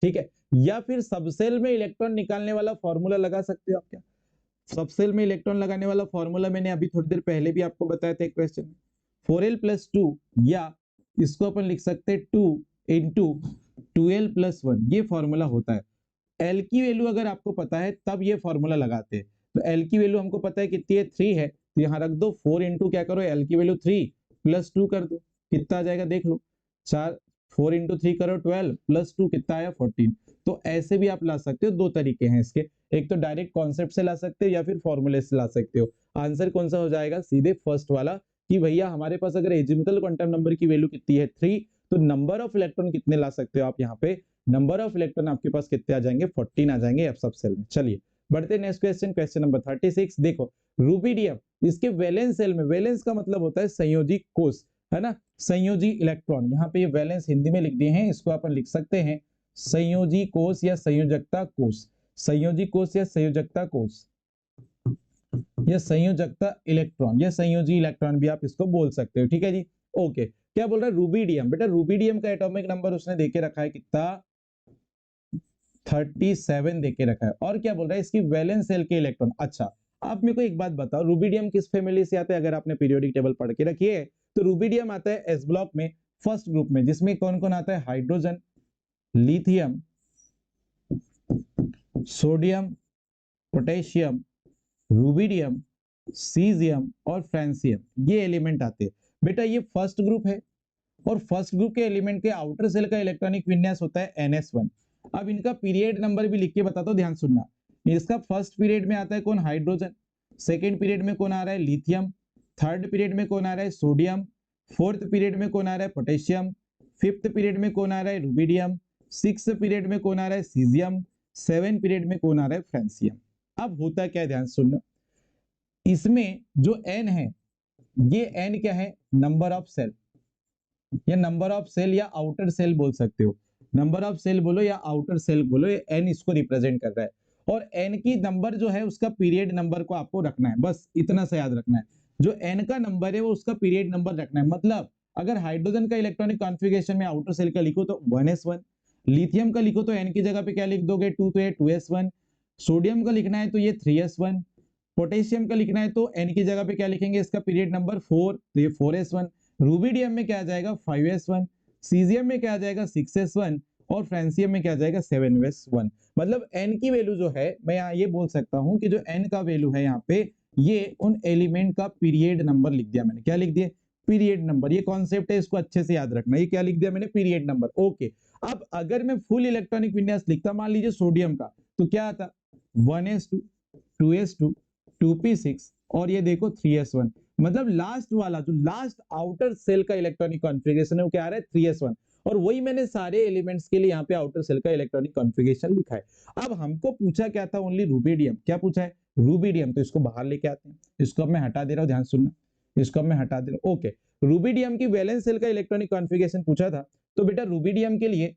ठीक है। या फिर सबसेल में इलेक्ट्रॉन निकालने वाला फॉर्मूला लगा सकते हो आप। क्या सबसेल में इलेक्ट्रॉन लगाने वाला फॉर्मूला मैंने अभी थोड़ी देर पहले भी आपको बताया था एक क्वेश्चन में, 4l+2, या इसको अपन लिख सकते हैं 2 × 2l+1। ये फॉर्मूला होता है। एल की वैल्यू अगर आपको पता है तब ये फॉर्मूला लगाते हैं। तो एल की वैल्यू हमको पता है कितनी है? 3 है, तो यहाँ रख दो 4 × क्या करो? एल की वैल्यू 3 + 2 कर दो, कितना आ जाएगा देख लो। 4 × 3 करो 12 + 2 कितना आया? 14। तो ऐसे भी आप ला सकते हो। दो तरीके हैं इसके, एक तो डायरेक्ट कॉन्सेप्ट से ला सकते हो या फिर फॉर्मूले से ला सकते हो। आंसर कौन सा हो जाएगा? सीधे फर्स्ट वाला, कि भैया हमारे पास अगर एजीमुथल क्वांटम नंबर की वैल्यू कितनी है? 3, तो नंबर ऑफ इलेक्ट्रॉन कितने ला सकते हो आप यहाँ पे? नंबर ऑफ इलेक्ट्रॉन आपके पास कितने आ जाएंगे? 14 आ जाएंगे एफ सबसेल में। चलिए बढ़ते नेक्स्ट क्वेश्चन, क्वेश्चन नंबर 36। देखो रूबिडियम, इसके वैलेंस सेल में, वैलेंस का मतलब होता है संयोजी कोष, है ना? संयोजी इलेक्ट्रॉन, यहाँ पे ये वैलेंस हिंदी में लिख दिए हैं, इसको अपन लिख सकते हैं संयोजी कोष या संयोजकता कोष। संयोजी कोष या संयोजकता कोष या संयोजकता इलेक्ट्रॉन या संयोजी इलेक्ट्रॉन भी आप इसको बोल सकते हो। ठीक है जी, ओके। क्या बोल रहा है? रूबिडियम। बेटा रूबिडियम का एटॉमिक नंबर उसने देके रखा है कितना? 37 देके रखा है। और क्या बोल रहा है? इसकी वैलेंस सेल के इलेक्ट्रॉन। अच्छा, आप मेरे को एक बात बताओ, रूबिडियम किस फैमिली से आता है? अगर आपने पीरियोडिक टेबल पढ़ के रखी है तो रूबिडियम आता है एस ब्लॉक में, फर्स्ट ग्रुप में, जिसमें कौन कौन आता है? Hydrogen, lithium, sodium, potassium, rubidium, caesium और फ्रांसियम, ये एलिमेंट आते हैं। बेटा ये फर्स्ट ग्रुप है, और फर्स्ट ग्रुप के एलिमेंट के आउटर सेल का इलेक्ट्रॉनिक विन्यास होता है NS1। अब इनका पीरियड नंबर भी लिख के बताता हूं, ध्यान सुनना। इसका फर्स्ट पीरियड में आता है कौन? हाइड्रोजन। सेकेंड पीरियड में कौन आ रहा है? लिथियम। थर्ड पीरियड में कौन आ रहा है? सोडियम। फोर्थ पीरियड में कौन आ रहा है? पोटेशियम। फिफ्थ पीरियड में कौन आ रहा है? रूबिडियम। सिक्स पीरियड में कौन आ रहा है? सीजियम। सेवन पीरियड में कौन आ रहा है? फ्रांसियम। अब होता क्या है, ध्यान सुनना। इसमें जो n है, ये n क्या है? नंबर ऑफ सेल, या नंबर ऑफ सेल या आउटर सेल बोल सकते हो। नंबर ऑफ सेल बोलो या आउटर सेल बोलो, ये n इसको रिप्रेजेंट कर रहा है। और n की नंबर जो है उसका पीरियड नंबर को आपको रखना है, बस इतना सा याद रखना है। जो n का नंबर है वो उसका पीरियड नंबर रखना है। मतलब अगर हाइड्रोजन का इलेक्ट्रॉनिक कॉन्फ़िगरेशन में आउटर सेल का लिखो तो 1s1, लिथियम का लिखो तो n की जगह पे क्या लिख दोगे 2, तो ये 2s1, सोडियम का लिखना है तो ये 3s1, पोटेशियम का लिखना है तो n की जगह पे क्या लिखेंगे इसका पीरियड नंबर 4, तो ये 4s1, रूबिडियम में क्या आ जाएगा 5s1, सीजियम में क्या आ जाएगा 6s1 और फ्रांसियम में क्या आ जाएगा 7s1। मतलब n की वैल्यू जो है मैं यहाँ ये बोल सकता हूँ कि जो n का वैल्यू है यहाँ पे ये उन एलिमेंट का पीरियड नंबर लिख दिया मैंने। क्या लिख दिया? Period number. ये कॉन्सेप्ट है, इसको अच्छे से याद रखना। ये क्या लिख दिया मैंने? Period number. ओके, अब अगर मैं फुल इलेक्ट्रॉनिक विन्यास लिखता मान लीजिए सोडियम का, तो क्या आता 1s2, 2s2, 2p6 और ये देखो 3s1। मतलब लास्ट वाला जो लास्ट आउटर सेल का इलेक्ट्रॉनिक कॉन्फ़िगरेशन है वो क्या आ रहा है 3s1, और वही मैंने सारे एलिमेंट्स के लिए यहाँ पे आउटर सेल का इलेक्ट्रॉनिक कॉन्फ़िगरेशन लिखा है। अब हमको पूछा क्या था? Only rubidium. क्या पूछा है? रूबिडियम। तो इसको बाहर लेके आते हैं, इसको अब मैं हटा दे रहा हूँ, ध्यान सुनना, इसको अब मैं हटा दे रहा हूँ। ओके, रूबिडियम की वैलेंस सेल का इलेक्ट्रॉनिक कॉन्फ़िगरेशन पूछा था, तो बेटा रूबिडियम के लिए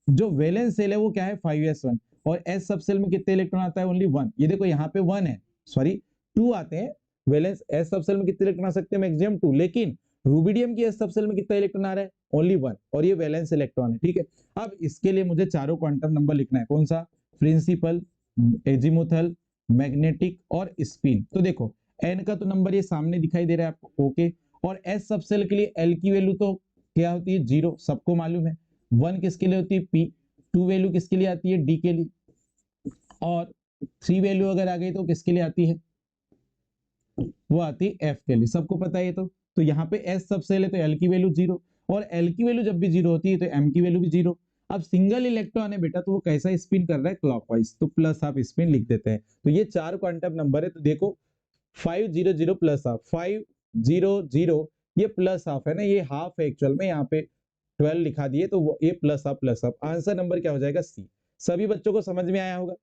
जो वैलेंस सेल है वो क्या है 5s1, और s सब सेल में कितने इलेक्ट्रॉन आता है? ओनली 1। ये देखो यहाँ पे 1 है, सॉरी 2 आते हैं। वैलेंस s सब सेल में कितने इलेक्ट्रॉन आ सकते हैं? मैक्सिमम 2, लेकिन रूबिडियम की s सब सेल में कितना इलेक्ट्रॉन आ रहा है? ओनली 1, और ये वैलेंस इलेक्ट्रॉन है। ठीक है, अब इसके लिए मुझे चारों क्वांटम नंबर लिखना है। कौन सा? प्रिंसिपल, एजीमुथल, मैग्नेटिक और स्पिन। तो देखो n का तो नंबर ये सामने दिखाई दे रहा है आपको। ओके, और s सब सेल के लिए l की वैल्यू तो क्या होती है? 0, सबको मालूम है। 1 किसके लिए होती है? p। 2 वैल्यू किसके लिए आती है? d के लिए। और 3 वैल्यू अगर आ गई तो किसके लिए आती है? वो आती है f के लिए। सबको पता है ये तो यहाँ पे s सब सेल है तो l की वैल्यू 0, और l की वैल्यू जब भी 0 होती है तो m की वैल्यू भी 0। अब सिंगल इलेक्ट्रॉन है बेटा, तो वो कैसा स्पिन कर रहा है? क्लॉकवाइज, तो प्लस हाफ स्पिन लिख देते हैं। तो ये 4 क्वांटम नंबर है। तो देखो 500 प्लस हाफ, 500 ये प्लस हाफ है ना, ये हाफ है एक्चुअल में, यहाँ पे 12 लिखा दिए तो ये प्लस हाफ। आंसर नंबर क्या हो जाएगा? सी। सभी बच्चों को समझ में आया होगा,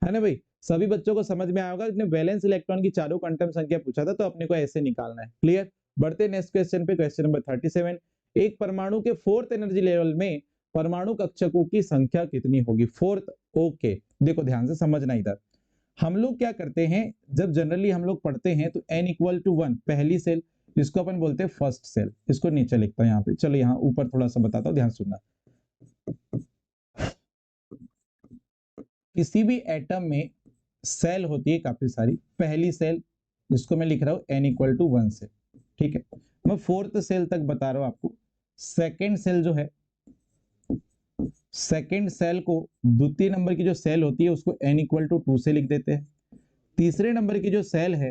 है ना भाई? सभी बच्चों को समझ में आया होगा। इसने वैलेंस इलेक्ट्रॉन की चारों क्वांटम संख्या पूछा था, तो अपने को ऐसे निकालना है। क्लियर? बढ़ते नेक्स्ट क्वेश्चन पे, क्वेश्चन नंबर 37। एक परमाणु के 4th एनर्जी लेवल में परमाणु कक्षकों की संख्या कितनी होगी? 4th। ओके, देखो ध्यान से समझना इधर। हम लोग क्या करते हैं, जब जनरली हम लोग पढ़ते हैं तो n = 1 पहली सेल, जिसको अपन बोलते हैं फर्स्ट सेल। इसको नीचे लिखता हूं यहाँ पे। चलो यहाँ ऊपर थोड़ा सा बताता हूँ, ध्यान सुनना। किसी भी एटम में सेल होती है काफी सारी। पहली सेल जिसको मैं लिख रहा हूँ n = 1 से, ठीक है। मैं 4th सेल तक बता रहा हूँ आपको। सेकेंड सेल जो है, सेकेंड सेल को द्वितीय नंबर की जो सेल होती है उसको n = 2 से लिख देते हैं। तीसरे नंबर की जो सेल है,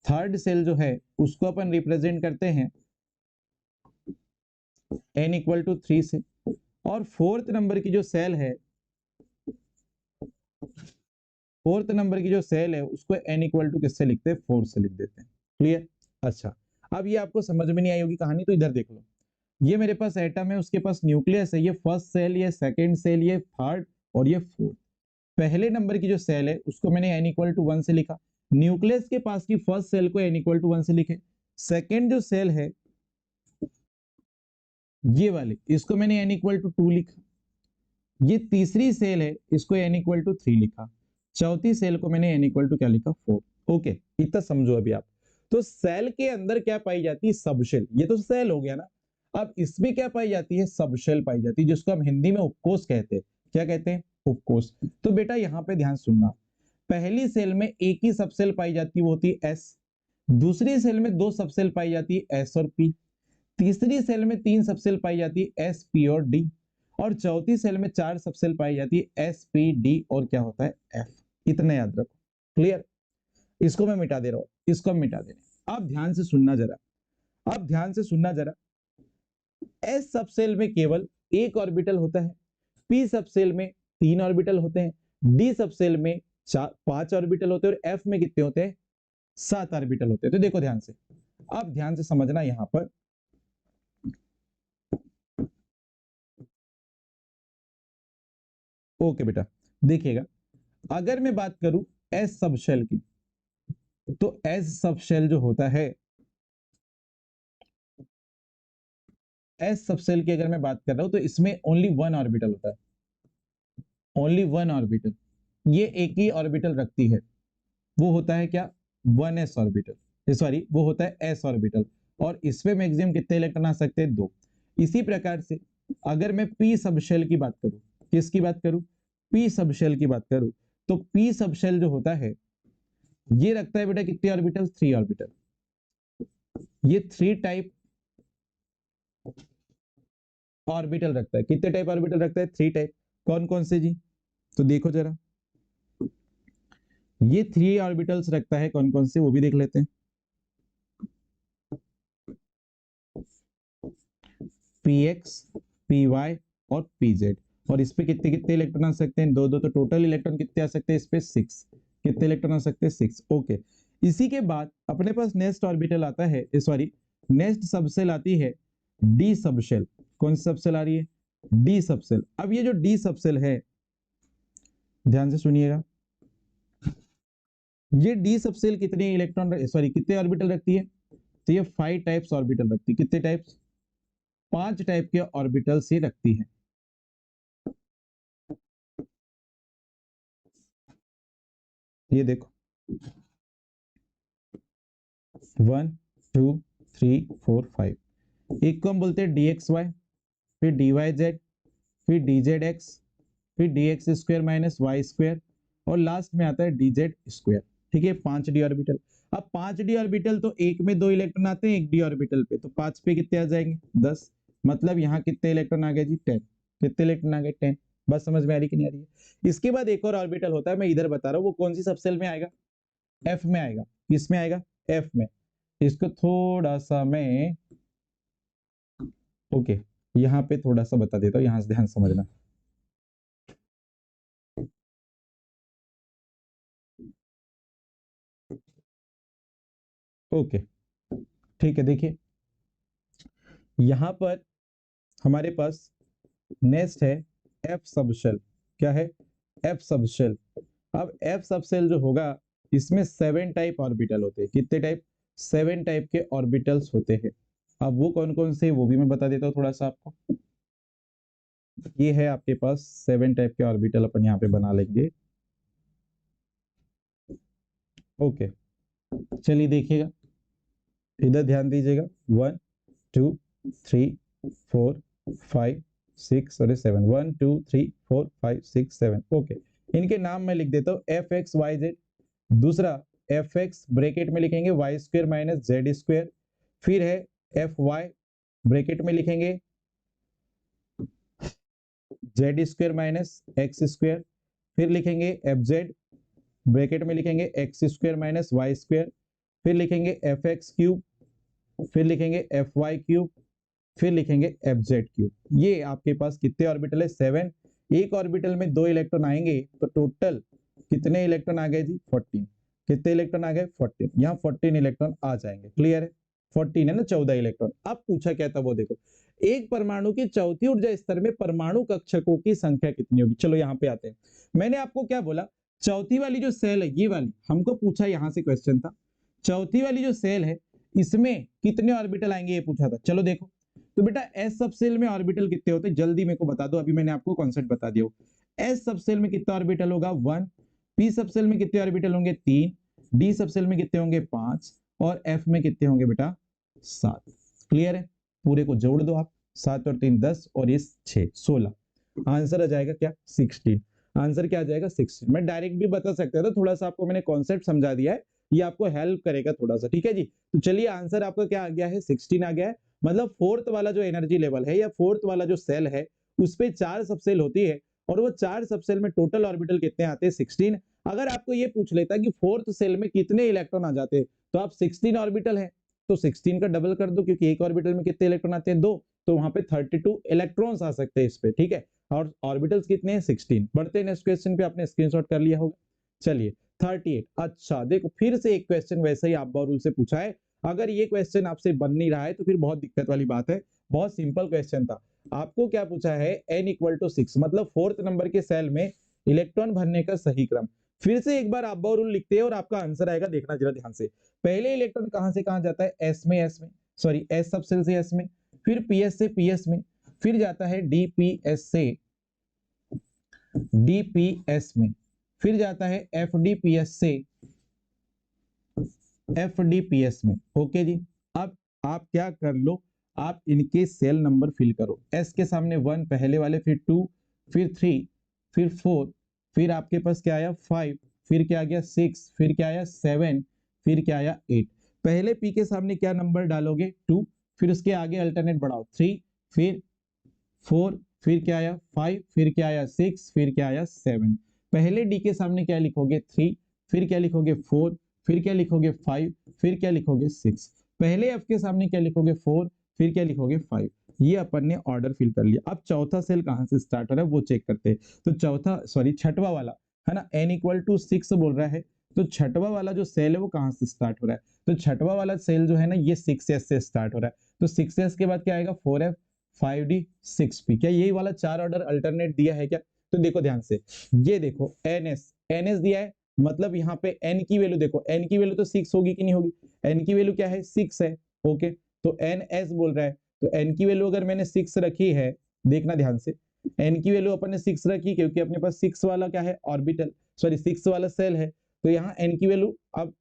थर्ड सेल जो है, उसको अपन रिप्रेजेंट करते हैं n = 3 से। और फोर्थ नंबर की जो सेल है, फोर्थ नंबर की जो सेल है उसको n = किससे लिखते हैं? 4 से लिख देते हैं। क्लियर? अच्छा, अब ये आपको समझ में नहीं आई होगी कहानी, तो इधर देख लो। ये मेरे पास एटम है, उसके पास न्यूक्लियस है, ये फर्स्ट सेल, ये सेकेंड सेल, ये थर्ड और ये फोर्थ। पहले नंबर की जो सेल है उसको मैंने n = 1 से लिखा। न्यूक्लियस के पास की फर्स्ट सेल को n = 1 से लिखे। सेकेंड जो सेल है ये वाली, इसको मैंने n = 2 लिखा। ये तीसरी सेल है, इसको n = 3 लिखा। चौथी सेल को मैंने n = क्या लिखा? 4। ओके, इतना समझो अभी आप। तो सेल के अंदर क्या पाई जाती है? सबशेल। ये तो सेल हो गया ना। अब इसमें क्या पाई जाती है? सबशेल पाई जाती है, जिसको हम हिंदी में उपकोष कहते हैं। क्या कहते हैं? उपकोष। तो बेटा यहाँ पे ध्यान सुनना। पहली सेल में एक ही सबसेल पाई जाती है, वो होती है S। दूसरी सेल में 2 सबसेल पाई जाती है, S और P। तीसरी सेल में 3 सबसेल पाई जाती है, S, P और D। और चौथी सेल में 4 सबसेल पाई जाती है, S, P, D और क्या होता है? F। इतना याद रखो। क्लियर? इसको मैं मिटा दे रहा हूं, इसको हम मिटा दे रहे हैं। अब ध्यान से सुनना जरा, अब ध्यान से सुनना जरा। S सबसेल में केवल एक ऑर्बिटल होता है, P सबसेल में 3 ऑर्बिटल होते हैं, D सबसेल में 5 ऑर्बिटल होते हैं और F में कितने होते हैं? 7 ऑर्बिटल होते हैं। तो देखो ध्यान से, अब ध्यान से समझना यहां पर। ओके बेटा, देखिएगा, अगर मैं बात करूं एस सब शेल की, तो एस सब शेल जो होता है, एस सब शेल की अगर मैं बात कर रहा हूं तो इसमें ओनली 1 ऑर्बिटल होता है, ओनली 1 ऑर्बिटल। ये एक ही ऑर्बिटल रखती है, वो होता है क्या? 1s orbital. सॉरी, वो होता है s ऑर्बिटल। और इसमें मैक्सिमम कितने इलेक्ट्रॉन आ सकते हैं? 2। इसी प्रकार से अगर मैं पी सबशेल की बात करूं, किसकी बात करूं? पी सबशेल की बात करूं, तो पी सबशेल जो होता है ये रखता है बेटा कितने ऑर्बिटल? 3 ऑर्बिटल। ये 3 टाइप ऑर्बिटल रखता है। कितने टाइप ऑर्बिटल रखता है? 3 टाइप। कौन कौन से जी? तो देखो जरा, ये 3 ऑर्बिटल्स रखता है, कौन कौन से वो भी देख लेते हैं। px, py और pz। और इस पे कितने कितने इलेक्ट्रॉन आ सकते हैं? 2 2। तो टोटल इलेक्ट्रॉन कितने आ सकते हैं इस पे? 6। कितने इलेक्ट्रॉन आ सकते हैं? 6। ओके। इसी के बाद अपने पास नेक्स्ट ऑर्बिटल आता है, सॉरी नेक्स्ट सबसेल आती है डी सबसेल। कौन सी सबसेल आ रही है? D subshell. अब ये जो डी सबसेल है, ध्यान से सुनिएगा, ये डी सबसेल कितने इलेक्ट्रॉन, सॉरी कितने ऑर्बिटल रखती है? तो ये 5 टाइप्स ऑर्बिटल रखती है। कितने टाइप्स? 5 टाइप के ऑर्बिटल्स ये रखती है। ये देखो 1 2 3 4 5। एक को हम बोलते हैं डी एक्स वाई, फिर डी वाई जेड, फिर डी जेड एक्स, फिर D X square minus Y square, और लास्ट में आता है डी जेड स्क्वायर। ठीक है, 5 डी ऑर्बिटल। अब 5 डी ऑर्बिटल तो एक में 2 इलेक्ट्रॉन आते हैं एक डी ऑर्बिटल पे, तो 5 पे कितने आ जाएंगे? 10। मतलब यहाँ कितने इलेक्ट्रॉन आ गए जी? 10। कितने इलेक्ट्रॉन आ गए? 10। बस समझ में आ रही कि नहीं आ रही है? इसके बाद एक और ऑर्बिटल होता है, मैं इधर बता रहा हूँ, वो कौन सी सबसेल में आएगा? एफ में आएगा। किस में आएगा? एफ में। इसको थोड़ा सा मैं, ओके, यहाँ पे थोड़ा सा बता देता हूँ, यहाँ से ध्यान समझना। ओके, ठीक है। देखिए यहाँ पर हमारे पास नेक्स्ट है एफ सबशेल। क्या है? F subshell. अब एफ सबशेल जो होगा, इसमें 7 टाइप ऑर्बिटल होते हैं। कितने टाइप? 7 टाइप के ऑर्बिटल्स होते हैं। अब वो कौन कौन से, वो भी मैं बता देता हूँ थोड़ा सा आपको। ये है आपके पास 7 टाइप के ऑर्बिटल, अपन यहाँ पे बना लेंगे। ओके, चलिए देखिएगा, इधर ध्यान दीजिएगा। 1 2 3 4 5 6 और 7। 1 2 3 4 5 6 7। ओके, इनके नाम मैं लिख देता हूँ, एफ एक्स वाई जेड। दूसरा एफ एक्स ब्रेकेट में लिखेंगे Y square minus Z square. फिर है एफ वाई, ब्रेकेट में लिखेंगे Z square minus X square. फिर लिखेंगे एफ जेड, ब्रैकेट में लिखेंगे X square minus Y square. फिर लिखेंगे एफ एक्स क्यूब, फिर लिखेंगे एफ वाई क्यूब, फिर लिखेंगे एफ जेड क्यूब। ये आपके पास कितने ऑर्बिटल है? 7। एक ऑर्बिटल में 2 इलेक्ट्रॉन आएंगे, तो टोटल कितने इलेक्ट्रॉन आ गए जी? 14। कितने इलेक्ट्रॉन आ गए? 14। यहाँ 14 इलेक्ट्रॉन आ जाएंगे। क्लियर है? 14 है ना, 14 इलेक्ट्रॉन। अब पूछा क्या था वो देखो, एक परमाणु की चौथी ऊर्जा स्तर में परमाणु कक्षकों की संख्या कितनी होगी? चलो यहाँ पे आते हैं। मैंने आपको क्या बोला, चौथी वाली जो सेल है, ये वाली हमको पूछा, यहां से क्वेश्चन था। चौथी वाली जो सेल है, इसमें कितने ऑर्बिटल आएंगे ये पूछा था। चलो देखो, तो बेटा एस सबसेल में ऑर्बिटल कितने होते हैं जल्दी मेरे को बता दो, अभी मैंने आपको कॉन्सेप्ट बता दिया। एस सबसेल में कितना ऑर्बिटल होगा? 1। पी सबसेल में कितने ऑर्बिटल होंगे? 3। डी सबसेल में कितने होंगे? 5। और एफ में कितने होंगे बेटा? 7। क्लियर है? पूरे को जोड़ दो आप, 7 और 3 10 और ये 6 16। आंसर आ जाएगा क्या? 16। आंसर क्या आ जाएगा? 16। मैं डायरेक्ट भी बता सकता था, थोड़ा सा आपको मैंने कॉन्सेप्ट समझा दिया है, ये आपको हेल्प करेगा थोड़ा सा। ठीक है जी, तो चलिए आंसर आपका क्या आ गया है? 16 आ गया है। मतलब फोर्थ वाला जो एनर्जी लेवल है या फोर्थ वाला जो सेल है, उस पे 4 सबसेल होती है, और वो 4 सबसेल में टोटल ऑर्बिटल कितने आते हैं? 16। अगर आपको ये पूछ लेता कि फोर्थ सेल में कितने इलेक्ट्रॉन आ जाते हैं, तो आप 16 ऑर्बिटल है तो 16 का डबल कर दो, क्योंकि एक ऑर्बिटल में कितने इलेक्ट्रॉन आते हैं? 2। तो वहां पे 32 इलेक्ट्रॉन्स आ सकते हैं इस पे। ठीक है, और ऑर्बिटल्स कितने हैं? 16। बढ़ते हैं नेक्स्ट क्वेश्चन पे, आपने स्क्रीनशॉट कर लिया होगा। चलिए 38। अच्छा देखो, फिर से एक क्वेश्चन वैसे ही आप रूल से पूछा है। अगर ये क्वेश्चन आपसे बन नहीं रहा है तो फिर बहुत दिक्कत वाली बात है। बहुत सिंपल क्वेश्चन था। आपको क्या पूछा है? n इक्वल टू 6, मतलब फोर्थ नंबर के सेल में इलेक्ट्रॉन भरने का सही क्रम। फिर से एक बार आप रूल लिखते हैं और आपका आंसर आएगा, देखना जरा ध्यान से। पहले इलेक्ट्रॉन कहां से कहां जाता है? एस में, एस में, सॉरी एस सबसेल से एस में, फिर पीएस से पीएस में, फिर जाता है डीपीएस से डीपीएस में, फिर जाता है एफडीपीएस से एफडीपीएस में। ओके जी, अब आप क्या कर लो, आप इनके सेल नंबर फिल करो। एस के सामने 1 पहले वाले, फिर 2, फिर 3, फिर 4, फिर आपके पास क्या आया 5, फिर क्या आ गया 6, फिर क्या आया 7, फिर क्या आया 8। पहले पी के सामने क्या नंबर डालोगे 2, फिर उसके आगे अल्टरनेट बढ़ाओ 3, फिर 4, फिर क्या आया 5, फिर क्या आया 6, फिर क्या आया 7। पहले डी के सामने क्या लिखोगे 3, फिर क्या लिखोगे 4, फिर क्या लिखोगे 5, फिर क्या लिखोगे 6। पहले एफ के सामने क्या लिखोगे 4, फिर क्या लिखोगे 5। ये अपन ने ऑर्डर फिल कर लिया। अब चौथा सेल कहां से स्टार्ट हो रहा है वो चेक करते हैं। तो चौथा सॉरी छठवा वाला है ना, n इक्वल टू 6 बोल रहा है, तो छठवा वाला जो सेल है वो कहां से स्टार्ट हो रहा है, तो छठवा वाला सेल जो है ना ये 6s से स्टार्ट हो रहा है। तो 6s के बाद क्या आएगा 4f, 5d, 6p। क्या यही वाला 4 ऑर्डर अल्टरनेट दिया है क्या? तो देखो ध्यान से, ये देखो ns दिया है, मतलब यहाँ पे n की वैल्यू देखो, n की वैल्यू तो 6 होगी कि नहीं होगी, n की वैल्यू क्या है 6 है। ओके, तो ns बोल रहा है, तो n की वैल्यू अगर मैंने 6 रखी है, देखना ध्यान से, n की वैल्यू अपन ने 6 रखी क्योंकि अपने पास 6 वाला क्या है ऑर्बिटल, सॉरी 6 वाला सेल है। तो यहाँ n की वैल्यू, अब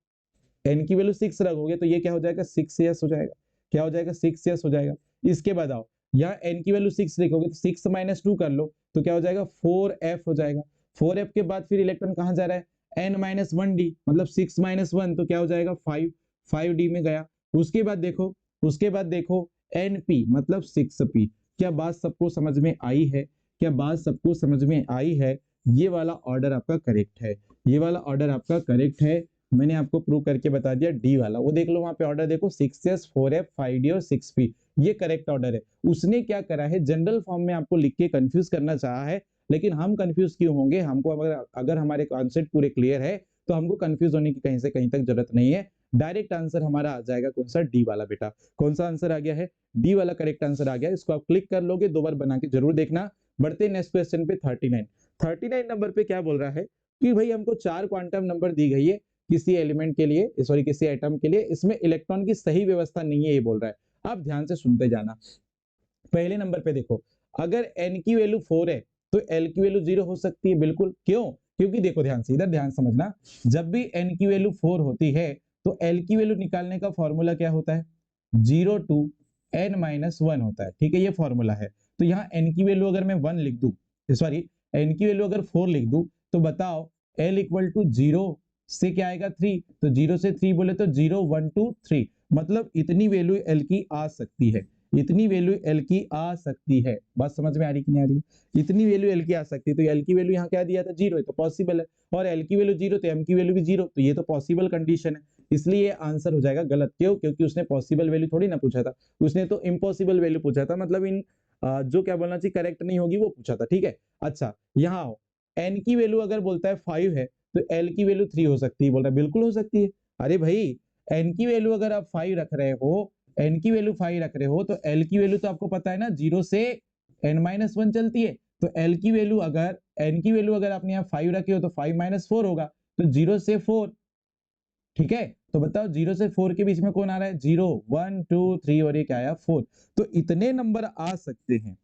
n की वैल्यू 6 रखोगे तो ये क्या हो जाएगा 6s हो जाएगा। क्या हो जाएगा 6s हो जाएगा। इसके बाद आओ, यहाँ n की वैल्यू 6 लिखोगे तो 6 माइनस 2 कर लो तो क्या हो जाएगा 4f हो जाएगा। 4f के बाद फिर इलेक्ट्रॉन कहाँ जा रहा है n माइनस 1d, मतलब 6 माइनस 1 तो क्या हो जाएगा 5, 5d में गया। उसके बाद देखो, उसके बाद देखो np मतलब 6p। क्या बात सबको समझ में आई है? क्या बात सबको समझ में आई है? ये वाला ऑर्डर आपका करेक्ट है, ये वाला ऑर्डर आपका करेक्ट है। मैंने आपको प्रूव करके बता दिया। डी वाला वो देख लो, वहां पे ऑर्डर देखो 6s, 4f, 5d और 6p, ये करेक्ट ऑर्डर है। उसने क्या करा है जनरल फॉर्म में आपको लिख के कंफ्यूज करना चाहा है, लेकिन हम कंफ्यूज क्यों होंगे, हमको अगर हमारे कॉन्सेप्ट पूरे क्लियर है तो हमको कंफ्यूज होने की कहीं से कहीं तक जरूरत नहीं है। डायरेक्ट आंसर हमारा आ जाएगा कौन सा, डी वाला। बेटा कौन सा आंसर आ गया है, डी वाला करेक्ट आंसर आ गया। इसको आप क्लिक कर लोगे, 2 बार बना के जरूर देखना। बढ़ते नेक्स्ट क्वेश्चन पे 39 नंबर पे क्या बोल रहा है कि भाई हमको 4 क्वांटम नंबर दी गई है किसी एलिमेंट के लिए, सॉरी किसी एटम के लिए, इसमें इलेक्ट्रॉन की सही व्यवस्था नहीं है, ये बोल रहा है। आप ध्यान से सुनते जाना। पहले नंबर पे देखो, अगर n की वैल्यू 4 है तो l की वैल्यू 0 हो सकती है, बिल्कुल। क्यों? क्योंकि देखो ध्यान से, इधर ध्यान समझना, जब भी n की वैल्यू 4 होती है तो l की वैल्यू निकालने का फॉर्मूला क्या होता है, 0 टू n माइनस 1 होता है। ठीक है, ये फॉर्मूला है। तो यहाँ n की वैल्यू अगर मैं 1 लिख दूं, सॉरी n की वैल्यू अगर 4 लिख दूं, तो बताओ l इक्वल टू 0 से क्या आएगा 3, तो 0 से 3 बोले तो 0 1 2 3, मतलब इतनी वैल्यू l की आ सकती है, इतनी वैल्यू एल की आ सकती है। बात समझ में आ रही कि नहीं आ रही है? इतनी वैल्यू एल की आ सकती है। तो एल की वैल्यू यहाँ क्या दिया था 0 है, तो पॉसिबल है। और एल की वैल्यू 0 तो एम की वैल्यू भी 0, तो ये तो पॉसिबल कंडीशन है। इसलिए ये आंसर हो जाएगा गलत। क्यों? क्योंकि उसने पॉसिबल वैल्यू थोड़ी ना पूछा था, उसने तो इम्पॉसिबल वैल्यू पूछा था, मतलब इन जो क्या बोलना चाहिए करेक्ट नहीं होगी वो पूछा था। ठीक है, अच्छा यहाँ आओ, एन की वैल्यू अगर बोलता है 5 है तो एल की वैल्यू 3 हो सकती है, बोल रहा है बिल्कुल हो सकती है। अरे भाई एन की वैल्यू अगर आप 5 रख रहे हो, n की वैल्यू 5 रख रहे हो, तो l की वैल्यू तो आपको पता है ना 0 से n माइनस 1 चलती है। तो l की वैल्यू अगर, n की वैल्यू अगर आपने यहाँ 5 रखी हो तो 5 माइनस 4 होगा, तो 0 से 4। ठीक है, तो बताओ 0 से 4 के बीच में कौन आ रहा है, 0 1 2 3 और ये क्या आया 4। तो इतने नंबर आ सकते हैं,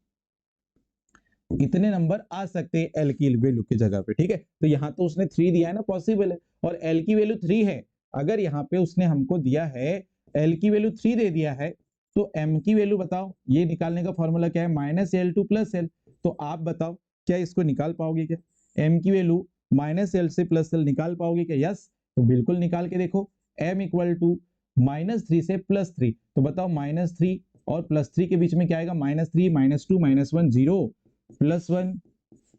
इतने नंबर आ सकते हैं एल की वैल्यू की जगह पे। ठीक है, तो यहाँ तो उसने 3 दिया है ना, पॉसिबल है। और एल की वैल्यू 3 है, अगर यहाँ पे उसने हमको दिया है एल की वैल्यू 3 दे दिया है, तो एम की वैल्यू बताओ, ये निकालने का फॉर्मूला क्या है, minus L two plus L. तो आप बताओ क्या इसको निकाल पाओगे क्या, एम की वैल्यू माइनस एल से प्लस एल निकाल पाओगे क्या? यस, तो बिल्कुल निकाल के देखो। एम इक्वल टू -3 से +3, तो बताओ -3 और +3 के बीच में क्या आएगा, -3 -2 -1 0 +1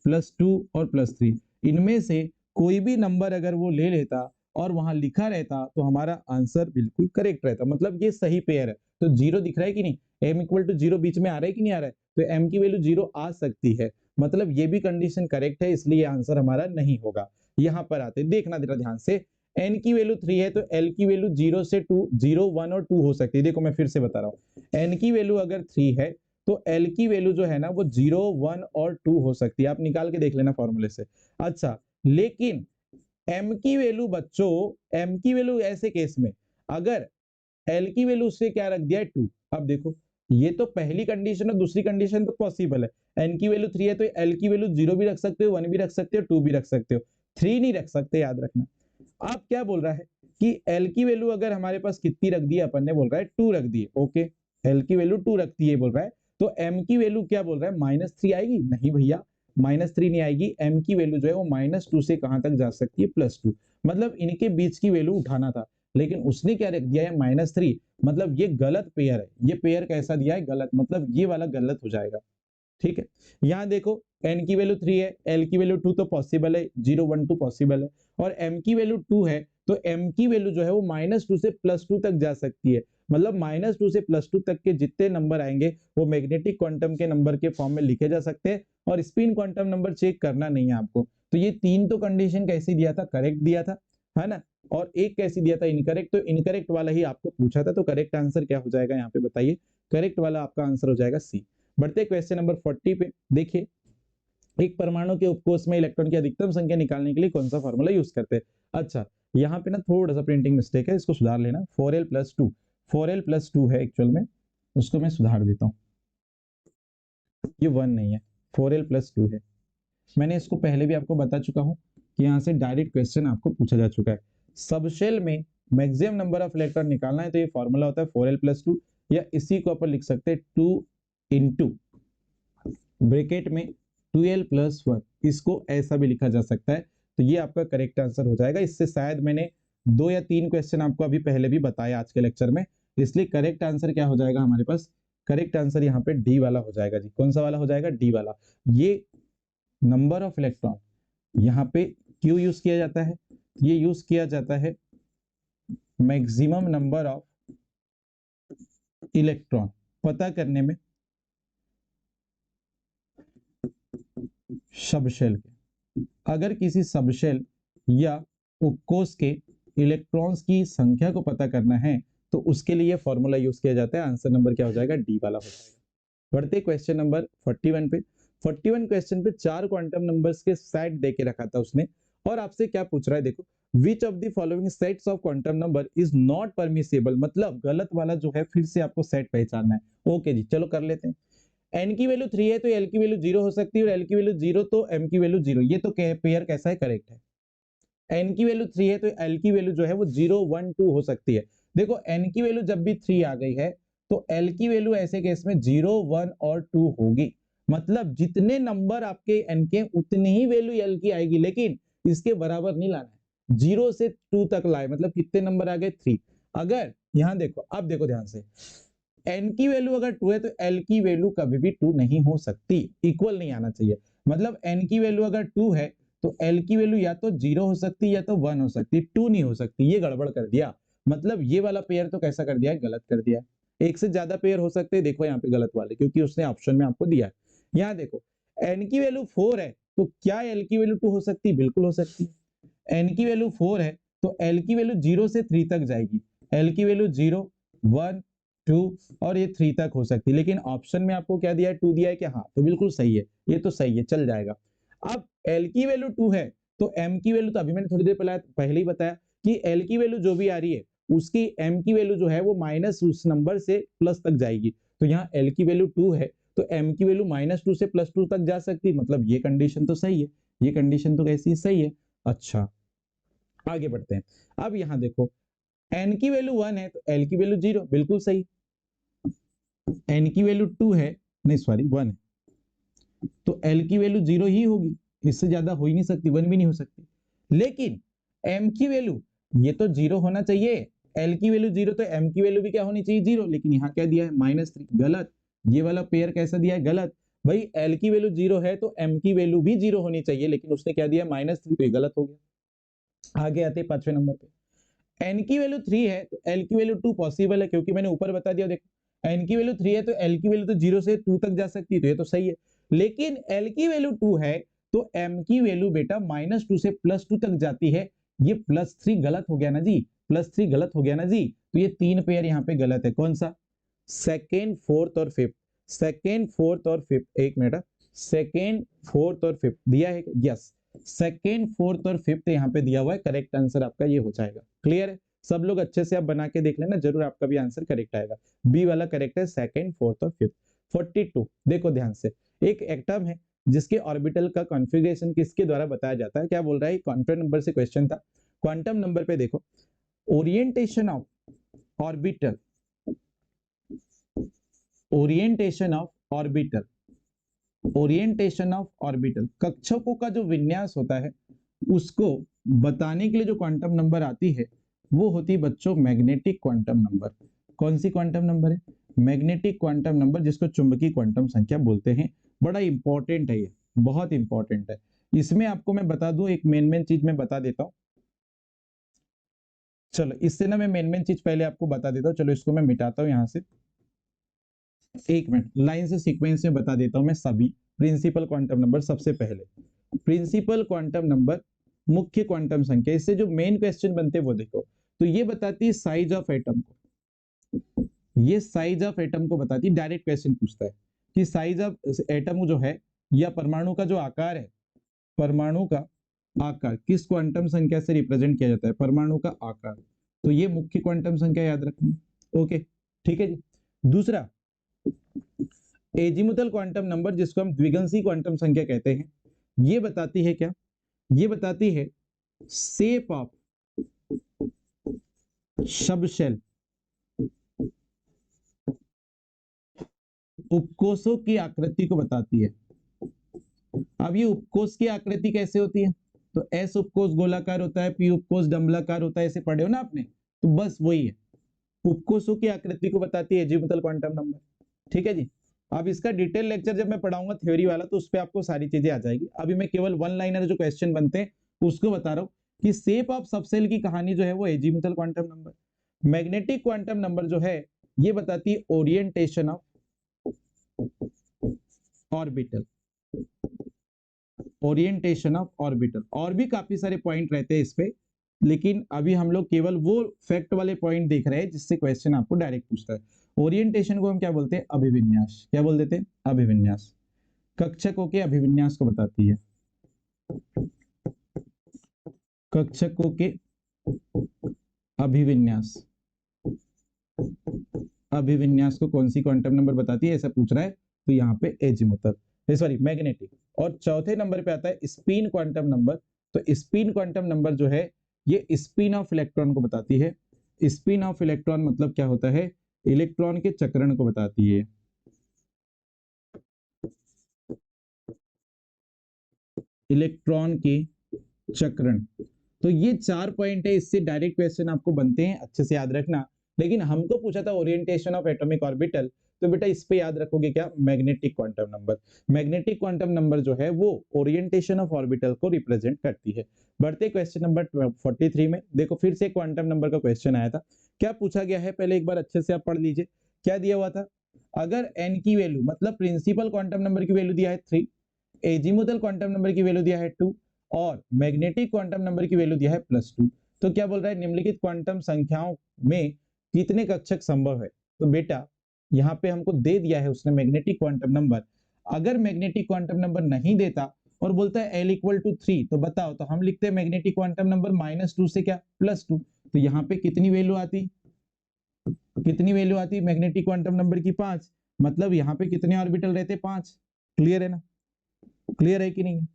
+2 और +3। इनमें से कोई भी नंबर अगर वो ले लेता और वहां लिखा रहता तो हमारा आंसर बिल्कुल करेक्ट रहता, मतलब ये सही पेयर है। तो 0 दिख रहा है कि नहीं, m इक्वल टू 0 बीच में आ रहा है कि नहीं आ रहा है, तो m की वैल्यू 0 आ सकती है, मतलब ये भी कंडीशन करेक्ट है, इसलिए आंसर हमारा नहीं होगा। यहां पर आते देखना जरा ध्यान से, n की वैल्यू 3 है तो l की वैल्यू 0 से 2, 0 1 और 2 हो सकती है। देखो मैं फिर से बता रहा हूं, n की वैल्यू अगर 3 है तो L की वैल्यू जो है ना वो 0 1 और 2 हो सकती है, आप निकाल के देख लेना फॉर्मूले से। अच्छा, लेकिन M की वैल्यू बच्चों, M की वैल्यू ऐसे केस में अगर L की वैल्यू उससे क्या रख दिया है 2, अब देखो ये तो पहली कंडीशन है, दूसरी कंडीशन तो पॉसिबल है। n की वैल्यू 3 है तो L की वैल्यू 0 भी रख सकते हो, 1 भी रख सकते हो, 2 भी रख सकते हो, 3 नहीं रख सकते, याद रखना। आप क्या बोल रहा है कि एल की वैल्यू अगर हमारे पास कितनी रख दी है, अपन ने बोल रहा है 2 रख दी है, ओके, एल की वैल्यू 2 रखती है बोल रहा है, तो एम की वैल्यू क्या बोल रहा है, -3 आएगी? नहीं भैया, -3 नहीं आएगी, एम की वैल्यू जो है वो -2 से कहां तक जा सकती है, +2, मतलब इनके बीच की वैल्यू उठाना था, लेकिन उसने क्या रख दिया है, -3, मतलब ये गलत पेयर है, ये पेयर कैसा दिया है, गलत, मतलब ये वाला गलत हो जाएगा, ठीक है। यहाँ देखो n की वैल्यू 3 है, l की वैल्यू 2 तो पॉसिबल है, 0 1 2 पॉसिबल है, और m की वैल्यू 2 है, तो m की वैल्यू जो है वो -2 से +2 तक जा सकती है, मतलब -2 से +2 तक के जितने नंबर आएंगे वो मैग्नेटिक क्वांटम के नंबर के फॉर्म में लिखे जा सकते हैं, और स्पिन क्वांटम नंबर चेक करना नहीं है आपको। तो ये तीन तो कंडीशन कैसे दिया था, करेक्ट दिया था, है ना, और एक कैसे दिया था, इनकरेक्ट, तो इनकरेक्ट वाला ही आपको पूछा था, तो करेक्ट आंसर क्या हो जाएगा यहाँ पे बताइए, करेक्ट वाला आपका आंसर हो जाएगा सी। बढ़ते क्वेश्चन नंबर 40 पे, देखिए एक परमाणु के उपकोष में इलेक्ट्रॉन की अधिकतम संख्या निकालने के लिए कौन सा फॉर्मूला यूज करते हैं। अच्छा, यहाँ पे ना थोड़ा सा प्रिंटिंग मिस्टेक है, इसको सुधार लेना, 4l+2 है एक्चुअल में, उसको मैं सुधार देता हूँ, ये 1 नहीं है, 4l+2 है। मैंने इसको पहले भी आपको बता चुका हूँ कि यहाँ से डायरेक्ट क्वेश्चन आपको पूछा जा चुका है। सबशेल में मैक्सिमम नंबर ऑफ इलेक्ट्रॉन निकालना है तो ये फॉर्मूला होता है 4l+2, या इसी को अपन लिख सकते हैं 2 इंटू ब्रैकेट में 2l+1, इसको ऐसा भी लिखा जा सकता है, तो ये आपका करेक्ट आंसर हो जाएगा। इससे शायद मैंने 2 या 3 क्वेश्चन आपको अभी पहले भी बताया आज के लेक्चर में, इसलिए करेक्ट आंसर क्या हो जाएगा हमारे पास, करेक्ट आंसर यहाँ पे डी वाला हो जाएगा जी। कौन सा वाला हो जाएगा, डी वाला। ये नंबर ऑफ इलेक्ट्रॉन यहाँ पे क्यों यूज किया जाता है, ये यूज किया जाता है मैक्सिमम नंबर ऑफ इलेक्ट्रॉन पता करने में सबशेल के। अगर किसी सबशेल या उपकोष के इलेक्ट्रॉन्स की संख्या को पता करना है तो उसके लिए फॉर्मूला यूज किया जाता है। आंसर नंबर क्या हो जाएगा, डी वाला हो जाएगा। बढ़ते क्वेश्चन नंबर 41 पे। 41 क्वेश्चन पे 4 क्वांटम नंबर्स के सेट दे के रखा था उसने, और आपसे क्या पूछ रहा है, देखो which of the following sets of quantum number is not permissible, मतलब गलत वाला जो है फिर से आपको सेट पहचानना है। ओके जी, चलो कर लेते हैं। n की वैल्यू 3 है तो l की वैल्यू 0 हो सकती है, और l की वैल्यू 0 तो m की वैल्यू 0, ये तो पेयर कैसा है, करेक्ट है। n की वैल्यू 3 है तो l की वैल्यू जो है वो 0 1 2 हो सकती है। देखो n की वैल्यू जब भी 3 आ गई है तो l की वैल्यू ऐसे केस में 0 1 और 2 होगी, मतलब जितने नंबर आपके n के उतनी ही वैल्यू l की आएगी, लेकिन इसके बराबर नहीं लाना है, 0 से 2 तक लाए, मतलब कितने नंबर आ गए, 3। अगर यहाँ देखो, अब देखो ध्यान से, n की वैल्यू अगर 2 है तो l की वैल्यू कभी भी 2 नहीं हो सकती, इक्वल नहीं आना चाहिए, मतलब n की वैल्यू अगर 2 है तो l की वैल्यू या तो 0 हो सकती है या तो 1 हो सकती है, 2 नहीं हो सकती, ये गड़बड़ कर दिया, मतलब ये वाला पेयर तो कैसा कर दिया है, गलत कर दिया है। एक से ज्यादा पेयर हो सकते हैं, देखो यहाँ पे गलत वाले, क्योंकि उसने ऑप्शन में आपको दिया है। यहाँ देखो n की वैल्यू 4 है तो क्या l की वैल्यू 2 हो सकती है, बिल्कुल हो सकती है। n की वैल्यू 4 है तो l की वैल्यू 0 से 3 तक जाएगी, l की वैल्यू 0 1 2 और ये 3 तक हो सकती है, लेकिन ऑप्शन में आपको क्या दिया है, 2 दिया है क्या, हाँ तो बिल्कुल सही है, ये तो सही है, चल जाएगा। अब L की वैल्यू 2 है तो M की वैल्यू, तो अभी मैंने थोड़ी देर पहले ही बताया कि L की वैल्यू जो भी आ रही है उसकी M की वैल्यू जो है वो माइनस उस नंबर से प्लस तक जाएगी, तो यहाँ L की वैल्यू 2 है तो M की वैल्यू -2 से +2 तक जा सकती है, मतलब ये कंडीशन तो सही है, ये कंडीशन तो कैसी है, सही है। अच्छा आगे बढ़ते हैं। अब यहाँ देखो n की वैल्यू 1 है तो L की वैल्यू 0, बिल्कुल सही। n की वैल्यू 2 है, नहीं सॉरी 1 है तो L की वैल्यू 0 ही होगी, इससे ज्यादा हो ही नहीं सकती, 1 भी नहीं हो सकती। लेकिन M की वैल्यू, ये तो 0 होना चाहिए, L की वैल्यू 0 तो M की वैल्यू भी क्या होनी चाहिए, 0, लेकिन यहाँ क्या दिया है -3, गलत। ये वाला पेयर कैसा दिया है, गलत। भाई L की वैल्यू 0 है तो M की वैल्यू भी 0 होनी चाहिए, लेकिन उसने क्या दिया -3, तो ये गलत हो गया। आगे आते हैं 5वें नंबर पे। n की वैल्यू 3 है तो l की वैल्यू 2 पॉसिबल है, क्योंकि मैंने ऊपर बता दिया, देखो n की वैल्यू 3 है तो l की वैल्यू तो 0 से 2 तक जा सकती है, तो ये तो सही है। लेकिन l की वैल्यू 2 है तो m की वैल्यू बेटा -2 से +2 तक जाती है, ये +3 गलत हो गया ना जी, +3 गलत हो गया ना जी, तो ये 3 पेयर यहाँ पे गलत है। कौन सा, सेकेंड फोर्थ और फिफ्थ, सेकेंड फोर्थ और फिफ्थ, एक मिनट, सेकेंड फोर्थ और फिफ्थ दिया है, यस सेकेंड फोर्थ और फिफ्थ यहाँ पे दिया हुआ है, करेक्ट आंसर आपका ये हो जाएगा। क्लियर है, सब लोग अच्छे से आप बना के देख लेना, जरूर आपका भी आंसर करेक्ट आएगा। बी वाला करेक्ट है, सेकेंड फोर्थ और फिफ्थ। 42 देखो ध्यान से, एक एटम है जिसके ऑर्बिटल का कॉन्फ़िगरेशन किसके द्वारा बताया जाता है, क्या बोल रहा है, क्वांटम नंबर से क्वेश्चन था। क्वांटम नंबर पे देखो, orientation of orbital, orientation of orbital, orientation of orbital, कक्षकों का जो विन्यास होता है उसको बताने के लिए जो क्वांटम नंबर आती है वो होती है बच्चों मैग्नेटिक क्वांटम नंबर। कौन सी क्वांटम नंबर है? मैग्नेटिक क्वांटम नंबर, जिसको चुंबकीय क्वांटम संख्या बोलते हैं। बड़ा इंपॉर्टेंट है ये, बहुत इंपॉर्टेंट है। इसमें आपको मैं बता दूं, एक मेन चीज मैं बता देता हूं। चलो इससे ना मैं मेन चीज पहले आपको बता देता हूँ। चलो इसको मैं मिटाता हूँ यहाँ से, एक मिनट, लाइन से सीक्वेंस में बता देता हूँ मैं सभी। प्रिंसिपल क्वांटम नंबर, सबसे पहले प्रिंसिपल क्वांटम नंबर, मुख्य क्वांटम संख्या। इससे जो मेन क्वेश्चन बनते हैं वो देखो, तो ये बताती है साइज ऑफ एटम को, ये साइज ऑफ एटम को बताती है। डायरेक्ट क्वेश्चन पूछता है कि साइज ऑफ एटम जो है या परमाणु का जो आकार है, परमाणु का आकार किस क्वांटम संख्या से रिप्रेजेंट किया जाता है? परमाणु का आकार। तो ये मुख्य क्वांटम संख्या याद रखनी है। ओके ठीक है जी। दूसरा एजीमुथल क्वांटम नंबर, जिसको हम द्विगंशी क्वांटम संख्या कहते हैं, ये बताती है क्या? ये बताती है शेप ऑफ सबशेल, उपकोषों की आकृति को बताती है। अब ये उपकोष की आकृति कैसे होती है? तो एस उपकोष गोलाकार होता है, पी उपकोष डंबलाकार होता है, ऐसे पढ़े हो ना आपने, तो बस वही है, उपकोषों की आकृति को बताती है एजीमुथल क्वांटम नंबर। ठीक है जी। अब इसका डिटेल लेक्चर जब मैं पढ़ाऊंगा थ्योरी वाला, तो उस पर आपको सारी चीजें आ जाएगी। अभी मैं केवल वन लाइनर जो क्वेश्चन बनते हैं उसको बता रहा हूँ कि शेप ऑफ सबसेल की कहानी जो है वो azimuthal quantum number. Magnetic quantum number जो है ये बताती है orientation of orbital, orientation of orbital. और भी काफी सारे पॉइंट रहते हैं इस पे, लेकिन अभी हम लोग केवल वो फैक्ट वाले पॉइंट देख रहे हैं जिससे क्वेश्चन आपको डायरेक्ट पूछता है। ओरिएंटेशन को हम क्या बोलते हैं? अभिविन्यास। क्या बोल देते हैं? अभिविन्यास। कक्षकों के अभिविन्यास को बताती है, कक्षकों के अभिविन्यास, अभिविन्यास को कौन सी क्वांटम नंबर बताती है, ऐसा पूछ रहा है, तो यहाँ पे एजीमुथल, सॉरी मैग्नेटिक। और चौथे नंबर पे आता है स्पिन क्वांटम नंबर। तो स्पिन क्वांटम नंबर जो है ये स्पिन ऑफ इलेक्ट्रॉन को बताती है। स्पिन ऑफ इलेक्ट्रॉन मतलब क्या होता है? इलेक्ट्रॉन के चक्रण को बताती है। इलेक्ट्रॉन के चक्रण। तो ये 4 पॉइंट है, इससे डायरेक्ट क्वेश्चन आपको बनते हैं, अच्छे से याद रखना। लेकिन हमको पूछा था ओरिएंटेशन ऑफ एटॉमिक ऑर्बिटल, तो बेटा इस पे याद रखोगे क्या? Magnetic quantum number. Magnetic quantum number जो है वो ओरिएंटेशन ऑफ ऑर्बिटल को रिप्रेजेंट करती है। बढ़ते क्वेश्चन नंबर 43 में। देखो फिर से क्वांटम नंबर का क्वेश्चन आया था। क्या पूछा गया है पहले एक बार अच्छे से आप पढ़ लीजिए। क्या दिया हुआ था? अगर n की वैल्यू, मतलब प्रिंसिपल क्वांटम नंबर की वैल्यू दिया है 3, एजीमुथल क्वांटम नंबर की वैल्यू दिया है 2 और मैग्नेटिक क्वांटम नंबर की वैल्यू दिया है +2, तो क्या बोल रहा है? निम्नलिखित क्वांटम संख्याओं में कितने कक्षक संभव है? तो बेटा यहाँ पे हमको दे दिया है उसने मैग्नेटिक क्वांटम नंबर। अगर मैग्नेटिक क्वांटम नंबर नहीं देता और बोलता है L = 3, तो बताओ, तो हम लिखते हैं मैग्नेटिक क्वांटम नंबर -2 से क्या +2, तो यहाँ पे कितनी वैल्यू आती? कितनी वैल्यू आती मैग्नेटिक क्वांटम नंबर की? 5। मतलब यहाँ पे कितने ऑर्बिटल रहते? 5। क्लियर है ना? क्लियर है कि नहीं है?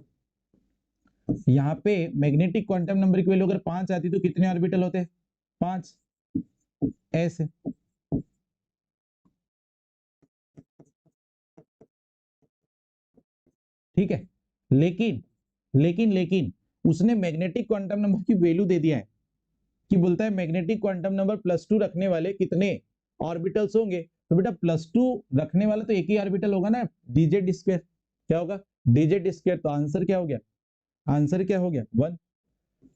यहाँ पे मैग्नेटिक क्वांटम नंबर की वैल्यू अगर 5 आती तो कितने ऑर्बिटल होते? 5। ऐसे। ठीक है। लेकिन लेकिन उसने मैग्नेटिक क्वांटम नंबर की वैल्यू दे दिया है कि बोलता है मैग्नेटिक क्वांटम नंबर +2 रखने वाले कितने ऑर्बिटल्स होंगे। तो बेटा +2 रखने वाला तो एक ही ऑर्बिटल होगा ना, dz²। क्या होगा? dz²। तो आंसर क्या हो गया? आंसर क्या हो गया? 1।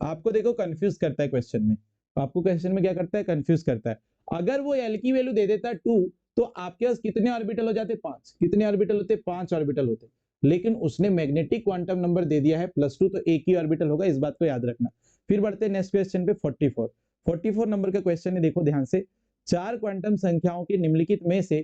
आपको देखो कंफ्यूज करता है क्वेश्चन में, आपको क्वेश्चन में क्या करता है? कंफ्यूज करता है। अगर वो L की वैल्यू दे देता 2, तो आपके पास कितने ऑर्बिटल हो जाते? 5। कितने ऑर्बिटल होते? 5 ऑर्बिटल होते। लेकिन उसने मैग्नेटिक क्वांटम नंबर दे दिया है +2, तो एक ही ऑर्बिटल होगा, इस बात को याद रखना। फिर बढ़ते हैं नेक्स्ट क्वेश्चन पे, 44 नंबर का क्वेश्चन है। देखो ध्यान से, 4 क्वांटम संख्याओं के निम्नलिखित में से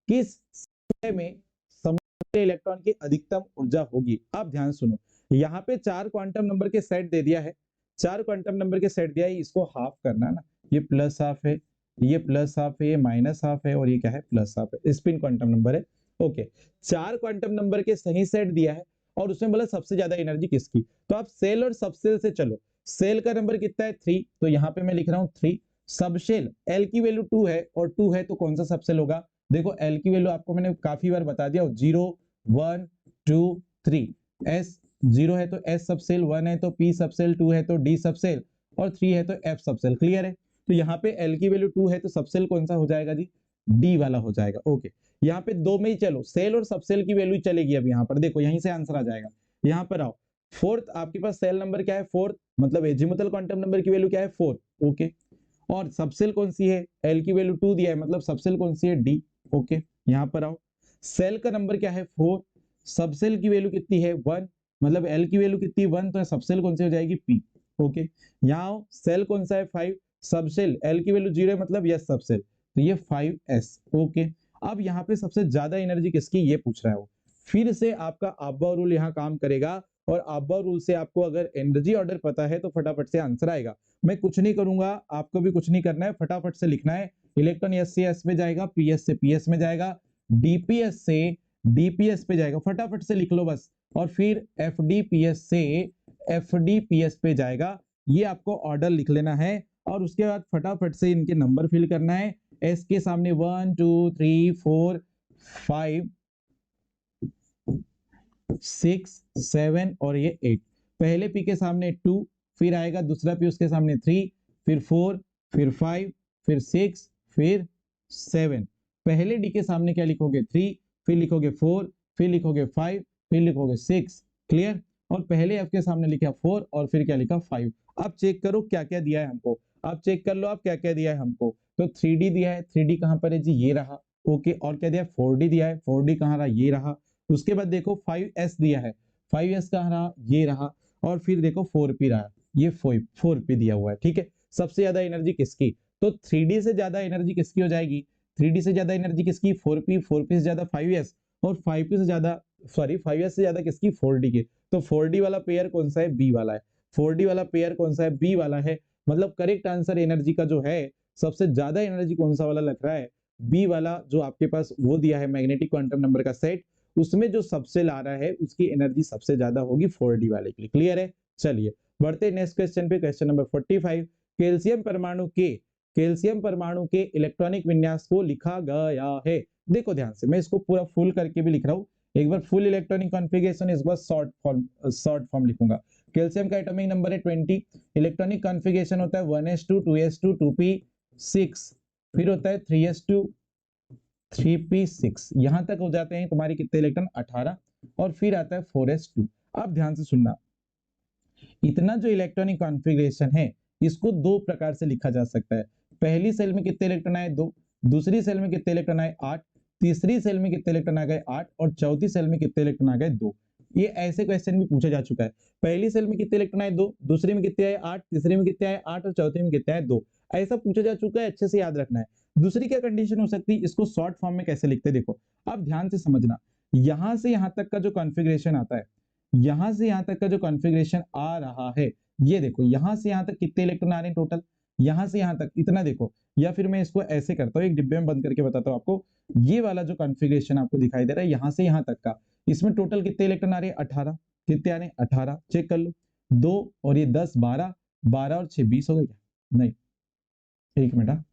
किस समय में समग्र इलेक्ट्रॉन की अधिकतम ऊर्जा होगी? आप ध्यान सुनो, यहाँ पे 4 क्वांटम नंबर के सेट दे दिया है, 4 क्वांटम नंबर के सेट दिया है, इसको हाफ करना ना, ये +½ है, ये +½ है, ये -½ है और ये क्या है? +½ है। स्पिन क्वांटम नंबर है। ओके, 4 क्वांटम नंबर के सही सेट दिया है और उसमें बोला सबसे ज्यादा एनर्जी किसकी। तो आप सेल और सबसेल से चलो, सेल का नंबर कितना है 3, तो यहाँ पे मैं लिख रहा हूँ 3। सबसेल एल की वैल्यू 2 है और 2 है तो कौन सा सबसेल होगा? देखो एल की वैल्यू आपको मैंने काफी बार बता दिया, 0 1 2 3। एस 0 है तो एस सबसेल, 1 है तो पी सबसेल, 2 है तो डी सबसेल और 3 है तो एफ सबसेल। क्लियर है? तो यहाँ पे एल की वैल्यू 2 है तो सबसेल कौन सा हो जाएगा जी? डी वाला हो जाएगा। ओके, यहाँ पे दो में ही चलो, सेल और सबसेल की वैल्यू चलेगी। अब यहाँ पर देखो, यहीं से आंसर आ जाएगा। यहाँ पर आओ, फोर्थ आपके पास सेल नंबर क्या है? 4, मतलब एजीमुथल क्वांटम नंबर की वैल्यू क्या है? 4। ओके, और सबसेल कौन सी है? एल की वैल्यू 2 दिया है, मतलब सबसेल कौन सी है? डी। ओके, यहाँ पर आओ, सेल का नंबर क्या है? 4, सबसेल की वैल्यू कितनी है? 1, मतलब एल की वैल्यू कितनी? 1, तो सबसेल कौन सी हो जाएगी? पी। ओके, यहाँ आओ, सेल कौन सा है? 5, सबसेल एल की वैल्यू 0 है, मतलब यस सबसेल, तो ये 5s। ओके, अब यहाँ पे सबसे ज्यादा एनर्जी किसकी, ये पूछ रहा है वो। फिर से आपका अब्बा रूल यहाँ काम करेगा, और अब्बा रूल से आपको अगर एनर्जी ऑर्डर पता है तो फटाफट से आंसर आएगा। मैं कुछ नहीं करूंगा, आपको भी कुछ नहीं करना है, फटाफट से लिखना है। इलेक्ट्रॉन एस से एस में जाएगा, पीएस से पीएस में जाएगा, डीपीएस से डीपीएस पे जाएगा, फटाफट से लिख लो बस। और फिर एफडीपीएस से एफडीपीएस पे जाएगा। ये आपको ऑर्डर लिख लेना है, और उसके बाद फटाफट से इनके नंबर फिल करना है। एस के सामने 1 2 3 4 5 6 7 और ये 8। पहले पी के सामने 2, फिर आएगा दूसरा पी उसके सामने 3, फिर 4, फिर 5, फिर 6, फिर 7। पहले डी के सामने क्या लिखोगे? 3, फिर लिखोगे 4, फिर लिखोगे 5, फिर लिखोगे 6। क्लियर? और पहले एफ के सामने लिखा 4 और फिर क्या लिखा? 5। अब चेक करो क्या क्या दिया है हमको। अब चेक कर लो आप क्या क्या दिया है हमको। तो 3D दिया है, 3D कहां पर है जी? ये रहा। ओके, और क्या दिया है? 4D दिया है, 4D कहां रहा? ये रहा। उसके बाद देखो 5s दिया है, 5s कहां रहा? ये रहा। और फिर देखो 4p रहा, ये 4p दिया हुआ है। ठीक है, सबसे ज्यादा एनर्जी किसकी? तो 3D से ज्यादा एनर्जी किसकी हो जाएगी? 3D से ज्यादा एनर्जी किसकी? 4p, 4p से ज्यादा 5s, और 5p से ज्यादा, सॉरी 5s से ज्यादा किसकी? 4D की। तो 4D वाला पेयर कौन सा है? बी वाला है। 4D वाला पेयर कौन सा है? बी वाला है। मतलब करेक्ट आंसर एनर्जी का जो है, सबसे ज्यादा एनर्जी कौन सा वाला लग रहा है? बी वाला, जो आपके पास वो दिया है मैग्नेटिक क्वांटम नंबर का सेट, उसमें जो सबसे ला रहा है उसकी एनर्जी सबसे ज्यादा होगी 4D वाले के लिए। क्लियर है? चलिए बढ़ते हैं नेक्स्ट क्वेश्चन पे, क्वेश्चन नंबर 45। कैल्शियम परमाणु के इलेक्ट्रॉनिक विन्यास को लिखा गया है। देखो ध्यान से, मैं इसको पूरा फुल करके भी लिख रहा हूँ। एक बार फुल इलेक्ट्रॉनिक कॉन्फ़िगरेशन, इस बार शॉर्ट फॉर्म लिखूंगा। कैल्शियम का एटॉमिक नंबर है 20, इलेक्ट्रॉनिक कॉन्फ़िगरेशन होता है 1s2 2s2 2p6, फिर होता है 3s2 3p6, यहां तक हो जाते हैं तुम्हारे कितने इलेक्ट्रॉन? 18, और फिर आता है 4s2। अब ध्यान से सुनना, इतना जो इलेक्ट्रॉनिक कॉन्फ़िगरेशन है इसको दो प्रकार से लिखा जा सकता है। पहली सेल में कितने इलेक्ट्रॉन आए? 2, दूसरी सेल में कितने इलेक्ट्रॉन आए? 8, तीसरी सेल में कितने इलेक्ट्रॉन आ गए? 8, और चौथी सेल में कितने इलेक्ट्रॉन आ गए? 2। ये ऐसे क्वेश्चन भी पूछा जा चुका है। पहली सेल में कितने इलेक्ट्रॉन आए? 2, दूसरी में कितने आए? 8, तीसरी में कितने आए? 8, और चौथी में कितने आए? 2। ऐसा पूछा जा चुका है, अच्छे से याद रखना है। दूसरी क्या कंडीशन हो सकती है? इसको शॉर्ट फॉर्म में कैसे लिखते हैं देखो। अब ध्यान से समझना, यहां से यहां तक का जो कॉन्फ़िगरेशन आता है, यहां से यहां तक का जो कॉन्फ़िगरेशन आ रहा है, ये देखो यहां से यहां तक कितने इलेक्ट्रॉन आ रहे हैं टोटल? यहां से यहां तक इतना देखो, या फिर मैं इसको ऐसे करता हूं, एक डिब्बे में बंद करके बताता हूं आपको। ये वाला जो कॉन्फ़िगरेशन आपको दिखाई दे रहा है यहां से यहां तक का, इसमें टोटल कितने इलेक्ट्रॉन आ रहे हैं? 18। कितने आ रहे हैं? 18। चेक कर लो, 2 और ये 10 12, 12 और 6 20 हो गए क्या? नहीं, एक मिनट,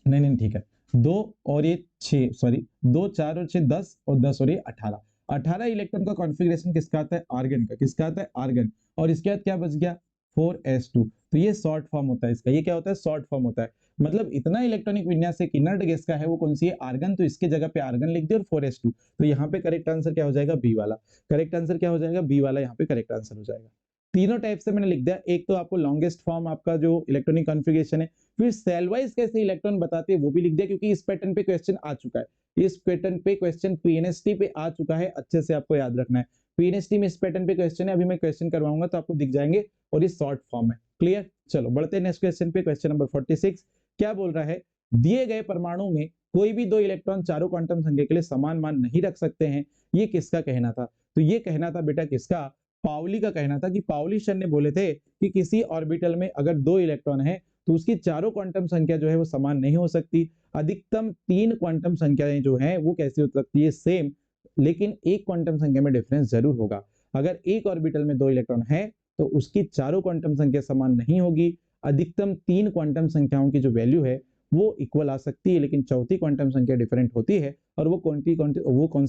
नहीं नहीं ठीक है, 2 और ये 6, सॉरी 2 4 और 6 10, और 10 और ये 18। 18 इलेक्ट्रॉन का कॉन्फ़िगरेशन किसका आता है? आर्गन का। किसका आता है? आर्गन। और इसके बाद क्या बच गया? 4s2। तो ये शॉर्ट फॉर्म होता है इसका। ये क्या होता है? शॉर्ट फॉर्म होता है। मतलब इतना इलेक्ट्रॉनिक विन्यास एक इनर्ट गैस का है, वो कौन सी है? आर्गन। तो इसके जगह पे आर्गन लिख दिया और 4s2। तो यहाँ पे करेक्ट आंसर क्या हो जाएगा? बी वाला। करेक्ट आंसर क्या हो जाएगा? बी वाला यहाँ पे करेक्ट आंसर हो जाएगा। तीनों टाइप से मैंने लिख दिया। एक तो आपको लॉन्गेस्ट फॉर्म आपका जो इलेक्ट्रॉनिक कॉन्फ़िगरेशन है, फिर सेल वाइज कैसे इलेक्ट्रॉन बताते हैं वो भी लिख दिया, क्योंकि इस पैटर्न पे क्वेश्चन आ चुका है। इस पैटर्न पे क्वेश्चन पीएनएसटी पे आ चुका है, अच्छे से आपको याद रखना है। पीएनएसटी में इस पैटर्न पे क्वेश्चन है, अभी मैं क्वेश्चन करवाऊंगा तो आपको दिख जाएंगे, और ये शॉर्ट फॉर्म है। क्लियर? चलो बढ़ते हैं नेक्स्ट क्वेश्चन पे, क्वेश्चन नंबर 46। क्या बोल रहा है? दिए गए परमाणु में कोई भी दो इलेक्ट्रॉन चारों क्वांटम संख्या के लिए समान मान नहीं रख सकते हैं। ये किसका कहना था? तो ये कहना था बेटा किसका? पाउली का कहना था। कि पाउली सर ने बोले थे कि किसी ऑर्बिटल में अगर दो इलेक्ट्रॉन है तो उसकी चारों क्वांटम संख्या जो है वो समान नहीं हो सकती। अधिकतम 3 क्वांटम संख्याएं जो हैं वो कैसी हो सकती है? सेम, लेकिन एक क्वांटम संख्या में डिफरेंस जरूर होगा। अगर एक ऑर्बिटल में दो इलेक्ट्रॉन है तो उसकी चारों क्वांटम संख्या समान नहीं होगी। अधिकतम 3 क्वांटम संख्याओं की जो वैल्यू है वो इक्वल आ सकती है, लेकिन चौथी क्वांटम संख्या डिफरेंट होती है, और वो कौन सी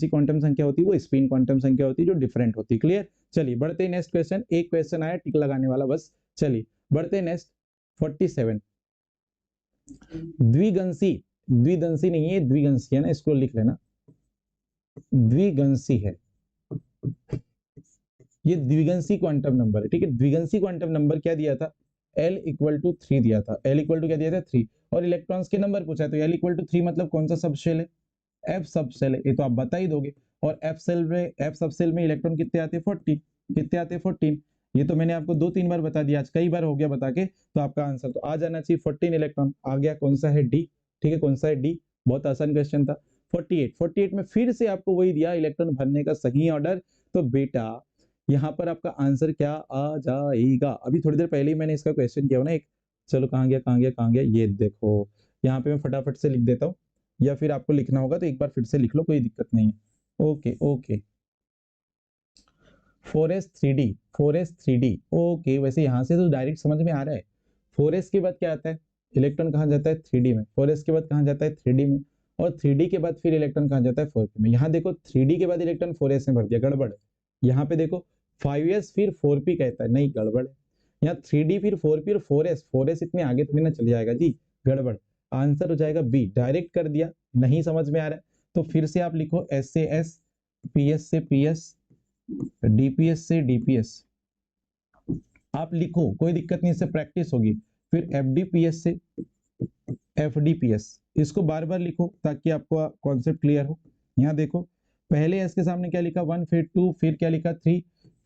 क्वांटम संख्या होती है, वो स्पिन क्वांटम संख्या होती है जो डिफरेंट होती है। क्लियर? चलिए बढ़ते हैं नेक्स्ट क्वेश्चन। एक क्वेश्चन आया टिक लगाने वाला बस। चलिए बढ़ते हैं नेक्स्ट 47। द्विगंसी, द्विदंसी नहीं है, द्विगंसी है ना, इसको लिख लेना, द्विगंसी है ये, द्विगंसी क्वांटम नंबर है। ठीक है, द्विगंसी क्वांटम नंबर क्या दिया था, L इक्वल टू 3 दिया था। L इक्वल टू क्या दिया था, 3, और इलेक्ट्रॉन्स के नंबर पूछा है, तो L इक्वल टू 3 मतलब कौन सा सबशेल है, F सबशेल है, ये तो आप बता ही दोगे। और F सबशेल में इलेक्ट्रॉन कितने आते हैं, 14, कितने आते हैं, 14। ये तो मैंने आपको 2-3 बार बता दिया, आज कई बार हो गया बता के, तो आपका आंसर तो आ जाना चाहिए 14 इलेक्ट्रॉन। आ गया, कौन सा है, D। ठीक है, कौन सा है, D। बहुत आसान क्वेश्चन था। 48 में फिर से आपको वही दिया इलेक्ट्रॉन भरने का सही ऑर्डर, तो बेटा यहाँ पर आपका आंसर क्या आ जाएगा। अभी थोड़ी देर पहले ही मैंने इसका क्वेश्चन किया ना एक, चलो कहाँ गया कहाँ गया कहाँ गया, ये देखो यहाँ पे मैं फटाफट से लिख देता हूँ, या फिर आपको लिखना होगा तो एक बार फिर से लिख लो, कोई दिक्कत नहीं है। Okay okay, 4s3d, 4s3d, okay. वैसे यहाँ से तो डायरेक्ट समझ में आ रहा है। 4s के बाद क्या आता है, इलेक्ट्रॉन कहाँ जाता है, 3d में। 4s के बाद कहाँ जाता है, 3d में। और 3d के बाद फिर इलेक्ट्रॉन कहाँ जाता है, 4p में। यहाँ देखो 3d के बाद इलेक्ट्रॉन 4s में भर दिया, गड़बड़ है। यहाँ पे देखो 5s फिर 4p कहता है, नहीं गड़बड़ है। यहाँ 3d फिर 4p और 4s, 4s इतने आगे थोड़ी ना चले जाएगा जी, गड़बड़। आंसर हो जाएगा बी, डायरेक्ट कर दिया, नहीं समझ में आ रहा है तो फिर से आप लिखो S से S, PS से PS, DPS से DPS, आप लिखो, कोई दिक्कत नहीं, इससे प्रैक्टिस होगी। फिर FDPS से FDPS, इसको बार बार लिखो ताकि आपको कॉन्सेप्ट क्लियर हो। यहाँ देखो पहले एस के सामने क्या लिखा, 1, फिर 2, फिर क्या लिखा, 3,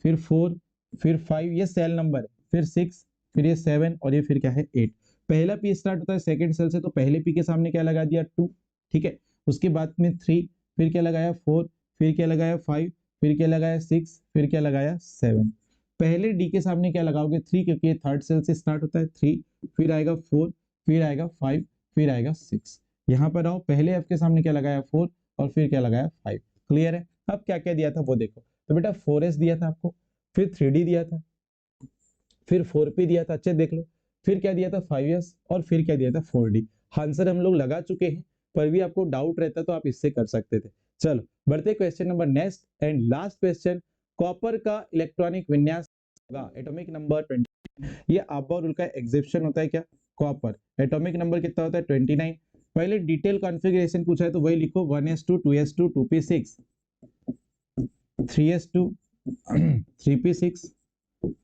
फिर 4, फिर 5, ये सेल नंबर है, फिर 6, फिर ये 7, और ये फिर क्या है, 8। पहला पी स्टार्ट होता है सेकंड सेल से, तो पहले पी के सामने क्या लगा दिया, 2। ठीक है, उसके बाद में 3, फिर क्या लगाया, 4, फिर क्या लगाया, 5, फिर क्या लगाया, 6, फिर क्या लगाया, 7। पहले डी के सामने क्या लगाओगे, 3, क्योंकि ये थर्ड सेल से स्टार्ट होता है, 3, फिर आएगा 4, फिर आएगा 5, फिर आएगा 6। यहाँ पर आओ, पहले एफ के सामने क्या लगाया, 4, और फिर क्या लगाया, 5। क्लियर है? अब क्या क्या दिया था वो देखो, तो बेटा 4s दिया था आपको, फिर 3d दिया था, फिर 4p दिया था, अच्छे देख लो, फिर क्या दिया था, 5s, और फिर क्या दिया था, 4d। आंसर हम लोग लगा चुके हैं, पर भी आपको डाउट रहता तो आप इससे कर सकते थे। चलो बढ़ते question number next and last question. Copper का इलेक्ट्रॉनिक विन्यास होगा, एटॉमिक नंबर 20। ये आबा रूल का एग्जिबिशन होता है क्या, कॉपर एटॉमिक नंबर कितना होता है, 29। पहले डिटेल कॉन्फ़िगरेशन पूछा है तो वही लिखो, 1s2, 2s2, 2p6, 3s2, 3p6,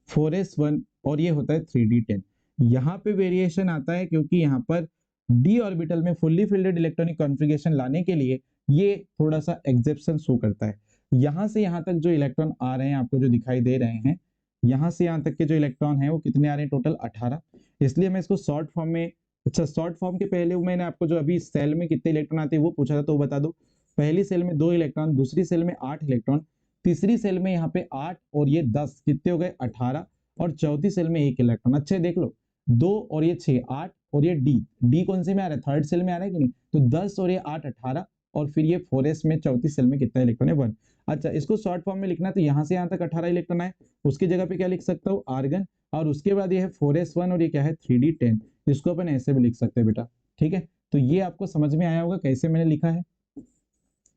4s1, और ये होता है 3d10। यहाँ पे वेरिएशन आता है क्योंकि यहाँ पर d ऑर्बिटल में फुल्ली फिल्डेड इलेक्ट्रॉनिक कॉन्फ़िगरेशन लाने के लिए ये थोड़ा सा एक्सेप्शन शो करता है। यहाँ से यहाँ तक जो इलेक्ट्रॉन आ रहे हैं आपको जो दिखाई दे रहे हैं, यहाँ से यहाँ तक के जो इलेक्ट्रॉन है वो कितने आ रहे हैं, टोटल 18। इसलिए मैं इसको शॉर्ट फॉर्म में, अच्छा शॉर्ट फॉर्म के पहले मैंने आपको जो अभी सेल में कितने इलेक्ट्रॉन आते हैं वो पूछा था, तो बता दो। पहली सेल में 2 इलेक्ट्रॉन, दूसरी सेल में 8 इलेक्ट्रॉन, तीसरी सेल में यहाँ पे 8 और ये 10, कितने हो गए, 18, और चौथी सेल में 1 इलेक्ट्रॉन। अच्छे देख लो, 2 और ये 6, 8, और ये डी कौन से में आ रहा है, थर्ड सेल में आ रहा है कि नहीं, तो 10 और ये 8, 18, और फिर ये 4s में चौथी सेल में कितना इलेक्ट्रॉन है, 1। अच्छा इसको शॉर्ट फॉर्म में लिखना है तो यहाँ से यहाँ तक 18 इलेक्ट्रॉन आए, उसकी जगह पे क्या लिख सकता हूँ, आर्गन, और उसके बाद ये है 4s1, और ये क्या है, 3d10। इसको अपन ऐसे भी लिख सकते हैं बेटा। ठीक है, तो ये आपको समझ में आया होगा कैसे मैंने लिखा है,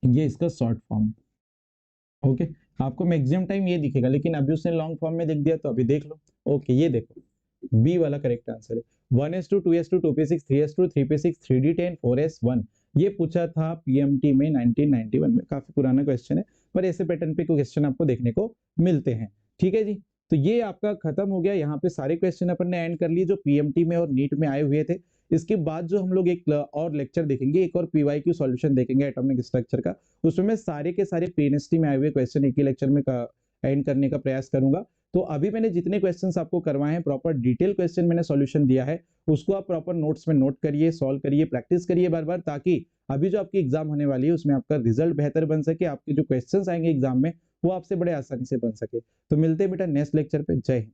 ये इसका शॉर्ट फॉर्म है। ओके, आपको मैक्सिमम टाइम ये दिखेगा, लेकिन अभी उसने लॉन्ग फॉर्म में दिख दिया तो अभी देख लो। ओके, ये देखो बी वाला करेक्ट आंसर है, 1s2, 2s2, 2p6, 3s2, 3p6, 3d10, 4s1। ये पूछा था पीएमटी में 1991 में, काफी पुराना क्वेश्चन है, पर ऐसे पैटर्न पे क्वेश्चन आपको देखने को मिलते हैं। ठीक है जी, तो ये आपका खत्म हो गया, यहाँ पे सारे क्वेश्चन अपन ने एंड कर लिए जो पीएमटी में और नीट में आए हुए थे। इसके बाद जो हम लोग एक और लेक्चर देखेंगे, एक और पीवाईक्यू सॉल्यूशन देखेंगे एटॉमिक स्ट्रक्चर का, उसमें मैं सारे के सारे पीएनएसटी में आए हुए क्वेश्चन एक ही लेक्चर में एंड करने का प्रयास करूंगा। तो अभी मैंने जितने क्वेश्चंस आपको करवाए हैं, प्रॉपर डिटेल क्वेश्चन मैंने सॉल्यूशन दिया है, उसको आप प्रॉपर नोट्स में नोट करिए, सॉल्व करिए, प्रैक्टिस करिए बार बार, ताकि अभी जो आपकी एग्जाम होने वाली है उसमें आपका रिजल्ट बेहतर बन सके, आपके जो क्वेश्चंस आएंगे एग्जाम में वो आपसे बड़े आसानी से बन सके। तो मिलते हैं बेटा नेक्स्ट लेक्चर पे, जय हिंद।